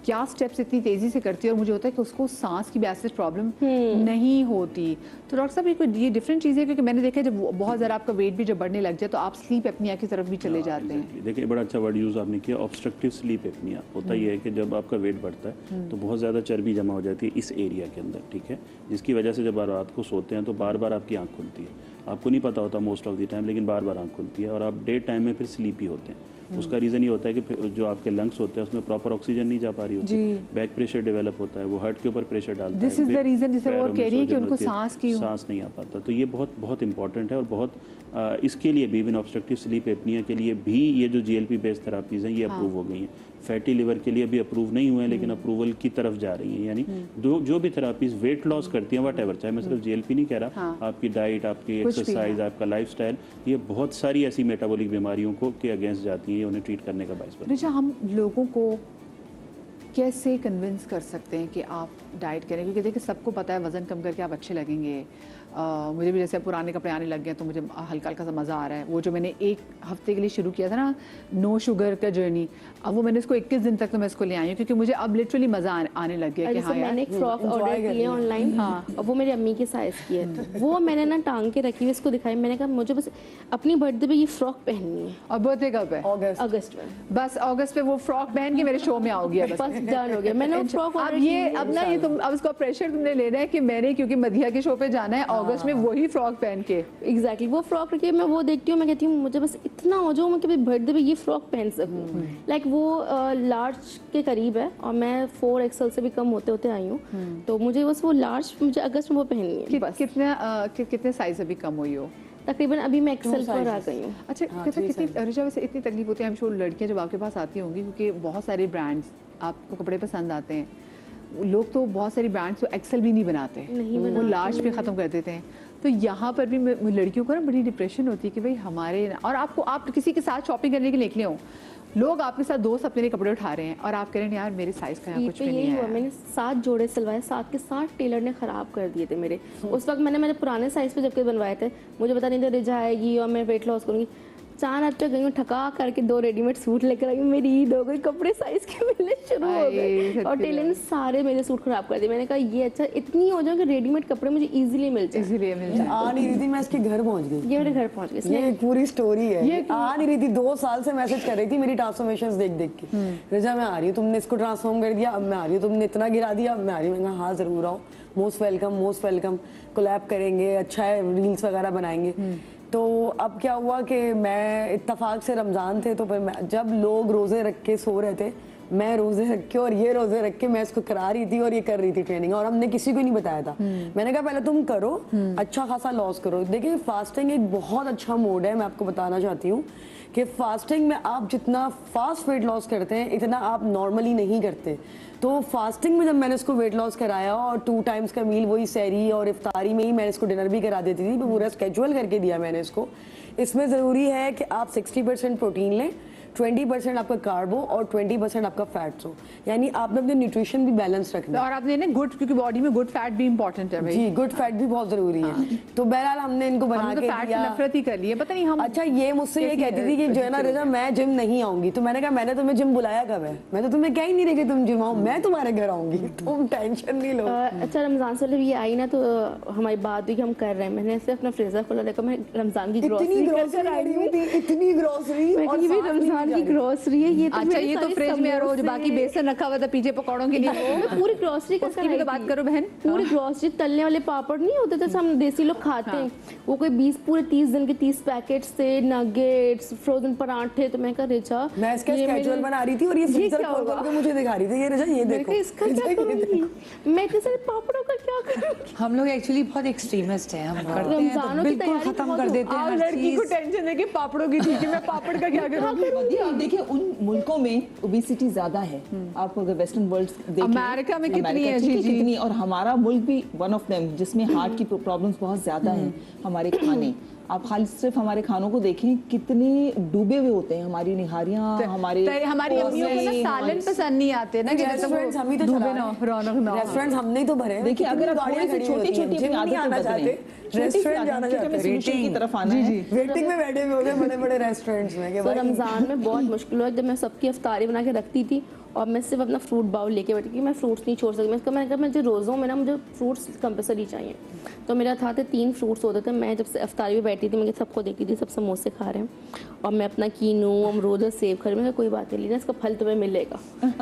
क्या स्टेप्स इतनी तेज़ी से करती है और मुझे होता है कि उसको सांस की वजह से प्रॉब्लम नहीं होती। तो डॉक्टर साहब ये डिफरेंट चीज़ है, क्योंकि मैंने देखा जब बहुत ज़रा आपका वेट भी जब बढ़ने लग जाए तो आप स्लीप एपनिया की तरफ भी चले जाते हैं। देखिए बड़ा अच्छा वर्ड यूज़ आपने किया, ऑब्स्ट्रक्टिव स्लीप एपनिया। होता ये है कि जब आपका वेट बढ़ता है तो बहुत ज़्यादा चर्बी जमा हो जाती है इस एरिया के अंदर, ठीक है, जिसकी वजह से जब आप रात को सोते हैं तो बार बार आपकी आँख खुलती है। आपको नहीं पता होता मोस्ट ऑफ द टाइम, लेकिन बार बार आँख खुलती है और आप डे टाइम में फिर स्लीपी होते हैं। उसका रीज़न ये होता है कि जो आपके लंग्स होते हैं उसमें प्रॉपर ऑक्सीजन नहीं जा पा रही होती, बैक प्रेशर डेवलप होता है, वो हार्ट के ऊपर प्रेशर डालता है। दिस इज द रीजन जिसे वो कह रही है कि उनको सांस नहीं आ पाता। तो ये बहुत बहुत इंपॉर्टेंट है और बहुत इसके लिए भी इवन ऑब्स्ट्रक्टिव स्लीप एपनिया के लिए भी ये जो GLP बेस्ड थेरापीज़ हैं ये अप्रूव हो गई हैं। फैटी लिवर के लिए भी अप्रूव नहीं हुए हैं, लेकिन अप्रूवल की तरफ जा रही हैं। यानी जो भी थेरापीज वेट लॉस करती हैं वट एवर, चाहे मैं सिर्फ GLP नहीं कह रहा, आपकी डाइट, आपकी एक्सरसाइज, आपका लाइफस्टाइल, ये बहुत सारी ऐसी मेटाबॉलिक बीमारियों को के अगेंस्ट जाती हैं, उन्हें ट्रीट करने का बायस बनती है। अच्छा, हम लोगों को कैसे कन्विंस कर सकते हैं कि आप डाइट करें? क्योंकि देखिए सबको पता है वज़न कम करके आप अच्छे लगेंगे। मुझे भी जैसे पुराने कपड़े आने लग गए तो मुझे हल्का हल्का सा मज़ा आ रहा है। वो जो मैंने 1 हफ्ते के लिए शुरू किया था ना नो शुगर का जर्नी, अब वो मैंने इसको 21 दिन तक तो मैं इसको ले आई हूँ, क्योंकि मुझे अब लिटरली मज़ा आने लग गया कि हाँ यार। मैंने एक फ्रॉक ऑर्डर की है ऑनलाइन, हाँ, और वो मेरी अम्मी के साइज़ की है। वो मैंने ना टांग के रखी हुई, इसको दिखाई, मैंने कहा मुझे बस अपनी बर्थडे पे ये फ्रॉक पहननी है। और बर्थडे कब है? अगस्त में। बस अगस्त पे वो फ्रॉक पहन के मेरे शो में आओगी। बस डन हो गया, मैंने वो फ्रॉक अब ये अब ना ये तुम अब इसका प्रेशर तुमने लेना है कि मैंने, क्योंकि मधिया के शो पे जाना है अगस्त में, वही फ्रॉक पहन के। एग्जैक्टली वो फ्रॉक रखी है, मैं वो देखती हूँ, मैं कहती हूँ मुझे बस इतना हो जाओ मैं कभी बर्थडे पे ये फ्रॉक पहन सकूँ। लाइक वो लार्ज के करीब है और मैं 4XL से भी कम होते होते आई हूँ, तो मुझे बस वो लार्ज मुझे अगस्त में वो पहननी है। बस कितने साइज अभी कम हुई हो? तकरीबन अभी मैं XL पर आ गई हूँ। अच्छा, कितनी ऋचा वैसे इतनी तकलीफ होती है? हम श्योर लड़कियां जब आपके पास आती होंगी, क्योंकि बहुत सारे ब्रांड्स आपको कपड़े पसंद आते हैं, लोग तो बहुत सारी ब्रांड्स तो एक्सेल भी नहीं बनाते, वो लार्ज पे ख़त्म कर देते हैं। तो यहाँ पर भी लड़कियों को ना बड़ी डिप्रेशन होती है कि भाई हमारे, और आपको, आप किसी के साथ शॉपिंग करने के लिए निकले हो, लोग आपके साथ दोस्त अपने लिए कपड़े उठा रहे हैं और आप कह रहे हैं यार मेरे साइज का यहाँ कुछ भी नहीं है। मैंने 7 जोड़े सिलवाए, 7 के 7 टेलर ने ख़राब कर दिए थे मेरे। उस वक्त मैंने मेरे पुराने साइज़ पे जबकि बनवाए थे, मुझे पता नहीं था रिजा आएगी और मैं वेट लॉस करूँगी। 4 हफ्ते गई हूँ, ठका करके 2 रेडीमेड सूट लेकर आई, मेरी ईद हो गई, कपड़े साइज के मिलने शुरू हो गए और टेलर ने सारे मेरे सूट खराब कर दिए। मैंने कहा ये अच्छा इतनी हो जाए कि रेडीमेड कपड़े मुझे इजीली मिल जाए। आ नहीं रही थी, मैं इसके घर पहुंच गई। ये मेरे घर पहुंच गए। ये एक पूरी स्टोरी है। ये आ नहीं रही थी, 2 साल से मैसेज कर रही थी मेरी ट्रांसफॉर्मेशंस देख देख के। रिजा मैं आ रही हूँ, तुमने इसको ट्रांसफॉर्म कर दिया, अब मैं आ रही हूँ, तुमने इतना गिरा दिया, अब मैं आ रही हूँ। मैंने कहा हाँ जरूर आओ, मोस्ट वेलकम, कोलैब करेंगे, अच्छा है, रील्स वगैरह बनाएंगे। तो अब क्या हुआ कि मैं इत्तेफाक से रमज़ान थे, तो फिर जब लोग रोज़े रख के सो रहे थे, मैं रोज़े रख के और ये रोज़े रख के मैं इसको करा रही थी और ये कर रही थी ट्रेनिंग, और हमने किसी को नहीं बताया था। मैंने कहा पहले तुम करो, अच्छा खासा लॉस करो। देखिए फास्टिंग एक बहुत अच्छा मोड है, मैं आपको बताना चाहती हूँ कि फास्टिंग में आप जितना फास्ट वेट लॉस करते हैं इतना आप नॉर्मली नहीं करते। तो फास्टिंग में जब मैंने इसको वेट लॉस कराया और 2 टाइम्स का मील, वही सहरी और इफ्तारी में ही मैंने इसको डिनर भी करा देती थी, पूरा स्केड्यूल करके दिया मैंने इसको। इसमें ज़रूरी है कि आप 60% प्रोटीन लें, 20% आपका कार्बो और 20% आपका फैट्स हो, यानी आपने अपने न्यूट्रिशन भी बैलेंस रखना है। और आपने ना गुड, क्योंकि बॉडी में गुड फैट भी इंपॉर्टेंट है भाई। जी, गुड फैट भी बहुत जरूरी है। तो बहरहाल हमने इनको बना हमने के तो फैट से दिया। नफरत ही कर ली है, पता नहीं हम। अच्छा, ये मुझसे ये कहती थी कि जो है ना रिजा मैं जिम नहीं आऊंगी, तो मैंने कहा मैंने तुम्हें जिम बुलाया कब है, मैं तो तुम्हें कह ही नहीं रही कि तुम जिम आओ, मैं तुम्हारे घर आऊंगी, तुम टेंशन नहीं लो। अच्छा रमजान से ये आई ना तो हमारी बात हुई कि हम कर रहे हैं। मैंने ऐसे अपना फ्रीजर खोला, देखा मैं रमजान की ग्रोसरी इतनी ग्रोसरी, मैं ये भी रमजान की ग्रोसरी है। ये तो अच्छा, ये तो फ्रिज में रोज बाकी बेसन रखा हुआ था पीछे पकौड़ों के लिए। मैं पूरी ग्रोसरी का उसकी भी तो बात करो बहन। पूरी ग्रोसरी, तलने वाले पापड़ नहीं होते जैसे हम देसी लोग खाते हैं, वो कोई 20 पूरे 30 दिन के 30 पैकेट से नगेट्स, फ्रोजन पराठे। तो मैं कहा रिचा मैं इसका स्केड्यूल बना रही थी और ये फ्रीजर खोल खोल के मुझे दिखा रही थी, ये रिचा ये देखो इसका क्या करूंगी मैं, इतने सारे पापड़ों का क्या करूंगी। हम लोग एक्चुअली बहुत एक्सट्रीमिस्ट हैं, हम करते हैं तो रमजानों की बिल्कुल तैयारी खत्म कर देते हैं हर लड़की को चीज। टेंशन है कि पापड़ों की, ठीक है मैं पापड़ का क्या करूंगी। आप देखिए उन मुल्कों में ओबेसिटी ज्यादा है, आप अगर वेस्टर्न वर्ल्ड देखें, अमेरिका में कितनी है, जी, जी। कितनी, और हमारा मुल्क भी वन ऑफ देम जिसमें हार्ट की प्रॉब्लम्स बहुत ज्यादा हैं। हमारे खाने, आप खाली सिर्फ हमारे खानों को देखें कितने डूबे हुए होते हैं, हमारी निहारियां, हमारी अम्मियों को ना सालन पसंद नहीं आते ना, कि रेस्टोरेंट्स हम ही तो डूबे चला ना, रौनक ना हो। रेस्टोरेंट्स हमने ही तो भरे हैं। देखिए अगर आप थोड़ी सी छोटी-छोटी अपनी आदतें बदलें, रेस्टोरेंट जाना चाहते हैं, सोल्यूशन की तरफ आना है। वेटिंग में बैठे हुए होते हैं बड़े-बड़े रेस्टोरेंट्स में कि तो भाई रमज़ान में बहुत मुश्किल हुआ जब मैं सबकी इफ्तारी बना के रखती थी और मैं सिर्फ अपना फ्रूट बाउल लेके बैठी कि मैं फ्रूट्स नहीं छोड़ सकती। मैंने कहा मुझे रोज़ों में ना मुझे फ्रूट्स कंपलसरी चाहिए। तो मेरा था 3 फ्रूट्स होते थे। मैं जब से इफ्तारी में बैठी थी मैं सबको देखती थी, सब समोसे खा रहे हैं और मैं अपना कीनू, अमरूद और सेब खा रही। मैं कोई बात नहीं, इसका फल तुम्हें मिलेगा,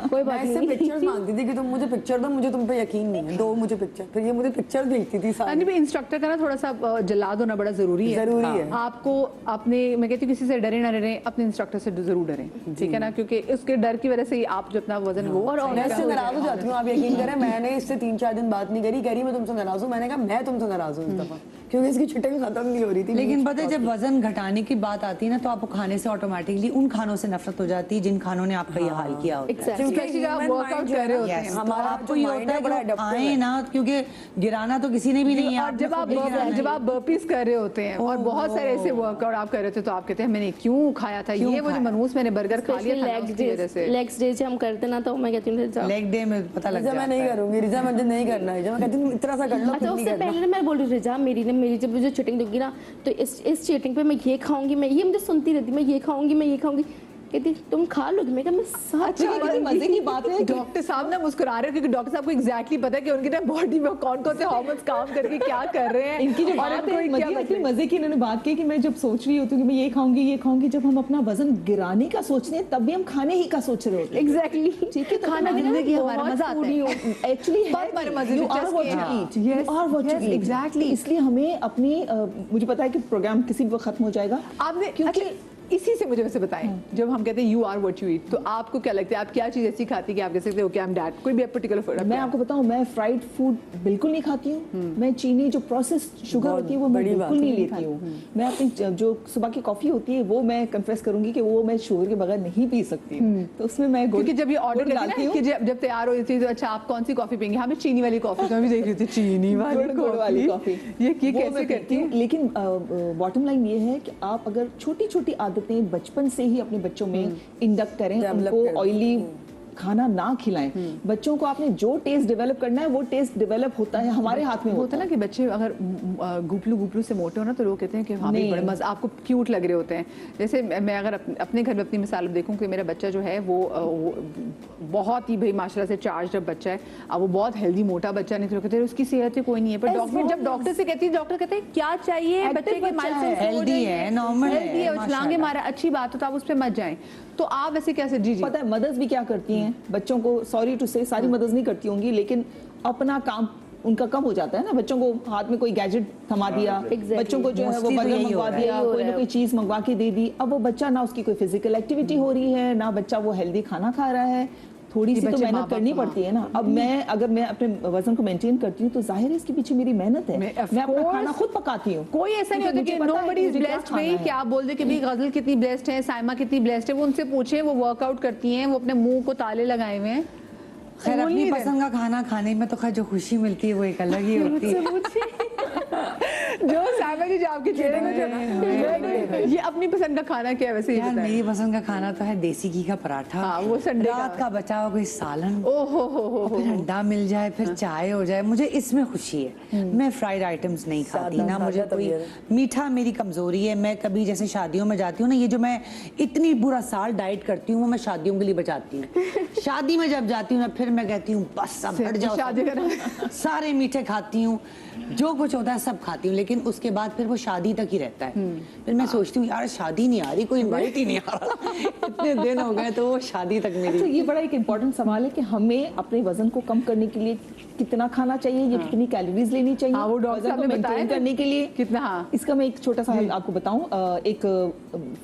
कोई बात मैं नहीं। पिक्चर्स मांगती थी कि तुम मुझे पिक्चर दो, मुझे तुम पे यकीन नहीं है, दो मुझे पिक्चर। फिर ये मुझे पिक्चर भेजती थी सारी। भी इंस्ट्रक्टर का ना थोड़ा सा जला होना बड़ा जरूरी है। जरूरी है। आपको अपने, मैं कहती हूँ किसी से डरे ना डरे, अपने इंस्ट्रक्टर से जरूर डरें, ठीक है ना, क्योंकि उसके डर की वजह से ही आप जो अपना वजन वो। और मैं इससे नाराज हो जाती हूँ, आप यकीन करें मैंने इससे 3-4 दिन बात नहीं करी, करी मैं तुमसे नाराज हूँ। मैंने कहा मैं तुमसे नाराज हूँ इस दफा, क्योंकि इसकी छिटिंग खत्म नहीं हो रही थी। लेकिन पता है जब वजन घटाने की बात आती है ना, तो आपको खाने से ऑटोमेटिकली उन खानों से नफरत हो जाती है जिन खानों ने आपका ये हाल किया होता है। Especially जब आप वर्कआउट कर रहे होते हैं। Yes, तो हमारा आपको जो ये mind होता है है बड़ा कि adaptive आए है। ना, क्योंकि गिराना तो किसी ने भी नहीं है। और जब आप बर्पीज कर रहे होते हैं और बहुत सारे ऐसे वर्कआउट आप कर रहे होते, तो आप कहते हैं मैंने क्यों खाया था ये, वो जो मनहूस मैंने बर्गर खा लिया था उसकी वजह से। लेग्स डे से हम करते ना, तो मैं कहती हूँ लेग डे में पता लग रिजा मैं जाता नहीं है। करूंगी, रिजा मुझे नहीं करना है, मैं कहती हूँ इतना सा कर लो, अच्छा फिर नहीं उससे करना। पहले ना मैं बोल रही रिजा मेरी जब मुझे चीटिंग दूंगी ना, तो इस चीटिंग पे मैं ये खाऊंगी, मैं ये मुझे सुनती रहती, मैं ये खाऊंगी कहती तुम खा लोगी। मैं कहा मैं सच बड़ी मजे की बात है कि डॉक्टर साहब ना मुस्कुरा रहे हैं, क्योंकि डॉक्टर साहब को एग्जैक्टली पता है कि उनकी ना बॉडी में कौन कौन से हार्मोन्स काम करके क्या कर रहे हैं। इनकी जो और बात इनको है क्या इतनी मजे की इन्होंने बात की कि मैं जब सोच रही होती हूँ कि मैं ये खाऊंगी, जब हम अपना वजन गिराने का सोचते हैं तब भी हम खाने ही का सोच रहे होते हैं। एग्जैक्टली ठीक है, तो खाना जिंदगी हमारा मजा आता है। एक्चुअली हमारे मजे यू में आर व्हाट चस्के you eat, you are what you eat exactly। इसलिए हमें अपनी मुझे पता है कि प्रोग्राम किसी भी वक्त खत्म हो जाएगा आपने क्योंकि इसी से मुझे वैसे बताएं, जब हम कहते हैं you are what you eat, तो आपको क्या लगता है आप क्या चीज़ ऐसी खाती कि आप कह सकते हो कि आई एम डैट, कोई भी पर्टिकुलर फूड? मैं आपको बताऊं, मैं फ्राइड फूड बिल्कुल नहीं खाती हूँ। मैं चीनी जो प्रोसेस्ड शुगर होती है वो मैं बिल्कुल नहीं लेती हूँ। मैं अपनी जो सुबह की कॉफी होती है वो मैं कन्फेस करूंगी कि वो मैं शुगर के बगैर नहीं पी सकती हूँ। तो उसमें मैं क्योंकि जब ये ऑर्डर करती हूँ कि जब तैयार हो जाती है तो अच्छा आप कौन सी कॉफी पियेंगे? हमें चीनी वाली कॉफी, तो मैं भी देख रही थी चीनी वाली कॉफी। ये कैसे करती हूँ? लेकिन बॉटम लाइन ये है कि आप अगर छोटी छोटी आदतें बचपन से ही अपने बच्चों में इंडक्ट करें, उनको ऑयली खाना ना खिलाएं। बच्चों को आपने जो टेस्ट डेवलप करना है वो टेस्ट डेवलप होता है, हमारे हाथ में होता है ना कि बच्चे अगर गुपलू से मोटे हो ना तो लोग कहते हैं कि हाँ बड़े मजा, आपको क्यूट लग रहे होते हैं। जैसे मैं अगर अपने घर में अपनी मिसाल देखूं कि मेरा बच्चा जो है वो बहुत ही भाई माशाल्लाह से चार्ज अप बच्चा है, अब वो बहुत हेल्दी मोटा बच्चा नहीं, तो कहते हैं उसकी सेहत ही कोई नहीं है, पर डॉक्टर जब डॉक्टर से कहती है, डॉक्टर कहते हैं क्या चाहिए बच्चे के माइंड से, हेल्दी है, नॉर्मल हेल्दी है, उछलांगे मारा, अच्छी बात हो तो आप उस पर मत जाएं। तो आप वैसे कैसे? जी पता है मदर्स भी क्या करती हैं, बच्चों को, सॉरी टू से सारी मदर्स नहीं करती होंगी, लेकिन अपना काम उनका कम हो जाता है ना, बच्चों को हाथ में कोई गैजेट थमा दिया, बच्चों को जो है वो बर्गर मंगवा दिया, कोई ना कोई चीज मंगवा के दे दी। अब वो बच्चा ना उसकी कोई फिजिकल एक्टिविटी हो रही है, ना बच्चा वो हेल्दी खाना खा रहा है, थोड़ी सी तो मेहनत करनी पड़ती है ना। अब मैं अगर मैं अपने वजन को मेंटेन करती हूँ तो जाहिर है इसके पीछे मेरी मेहनत है, मैं अपना खाना खुद पकाती हूँ। कोई ऐसा नहीं होता कि नोबडी इज ब्लेस्ड भाई कि आप बोल दे कि भाई गजल कितनी ब्लेस्ड है, साइमा कितनी ब्लेस्ड है, वो उनसे पूछे, वो वर्कआउट करती हैं, वो अपने मुंह को ताले लगाए हुए हैं। खैर अपनी पसंद का खाना खाने में तो खैर जो खुशी मिलती है वो एक अलग ही होती है। जो साइमा जी जो आपके चेहरे में जो ये अपनी पसंद का खाना क्या है वैसे? यार मेरी पसंद का खाना तो है देसी घी का पराठा, हाँ, वो संडे रात का बचा हुआ कोई सालन, ओहो हो, फिर अंडा मिल जाए, फिर चाय हो जाए, मुझे इसमें खुशी है। मैं फ्राइड आइटम्स नहीं खाती ना, मुझे कोई मीठा मेरी कमजोरी है। मैं कभी जैसे शादियों में जाती हूँ ना, ये जो मैं इतनी बुरा साल डाइट करती हूँ वो मैं शादियों के लिए बचाती हूँ। शादी में जब जाती हूँ ना फिर मैं कहती हूँ बस अब हट जाओ, शादी सारे मीठे खाती हूँ, जो कुछ होता है सब खाती हूँ, लेकिन उसके बाद फिर वो शादी तक ही रहता है। फिर मैं सोचती हूँ यार शादी नहीं आ रही, कोई इनवाइट ही नहीं आ रहा, इतने दिन हो गए तो वो शादी तक मेरी। अच्छा, ये बड़ा एक इम्पोर्टेंट सवाल है कि हमें अपने वजन को कम करने के लिए कितना खाना चाहिए, या कितनी कैलोरीज लेनी चाहिए, वो डॉक्टर साहब ने मेंटेन करने के लिए कितना। हाँ, इसका मैं एक छोटा सा आपको बताऊं, एक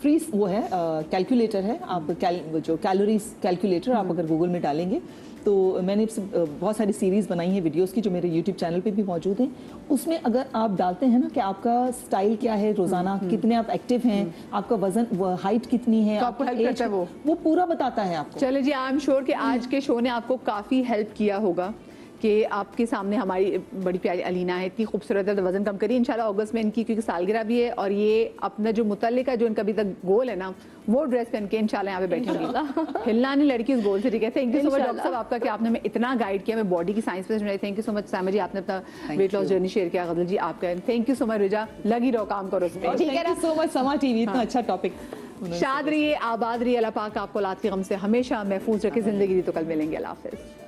फ्री वो है कैलकुलेटर है, आप जो कैलोरीज कैलकुलेटर आप अगर गूगल में डालेंगे तो मैंने बहुत सारी सीरीज़ बनाई हैं वीडियोस की जो मेरे यूट्यूब चैनल पे भी मौजूद हैं। उसमें अगर आप डालते हैं ना कि आपका स्टाइल क्या है, रोजाना कितने आप एक्टिव हैं, आपका वजन, हाइट कितनी है, तो आपको हेल्प करता है वो पूरा बताता है आपको। चले जी, आई एम श्योर कि आज के शो ने आपको काफ़ी हेल्प किया होगा कि आपके सामने हमारी बड़ी प्यारी अलीना है, इतनी खूबसूरत है, तो वजन कम करिए इंशाल्लाह। अगस्त में इनकी क्योंकि सालगिरह भी है और ये अपना जो मुतल्लिका जो इनका अभी तक गोल है ना, वो ड्रेस पहन के इंशाल्लाह यहाँ पे बैठेंगी। हिलना नहीं लड़की उस गोल से, ठीक है। Thank you so much doctor साहब आपका कि आपने हमें इतना गाइड किया, मैं बॉडी की साइंस पे समझाई। Thank you so much Saima ji, आपने अपना वेट लॉस जर्नी शेयर किया। गजल जी आपका थैंक यू सो मच। रिजा लगी रहो, काम करो उसमें, ठीक है ना। सो मच समा टीवी, इतना अच्छा टॉपिक। शाद रहिए, आबाद रहिए, अल्लाह पाक आपको औलाद के गम से हमेशा महफूज रखे, जिंदगी दी तो कल मिलेंगे। अल्लाह हाफिज़।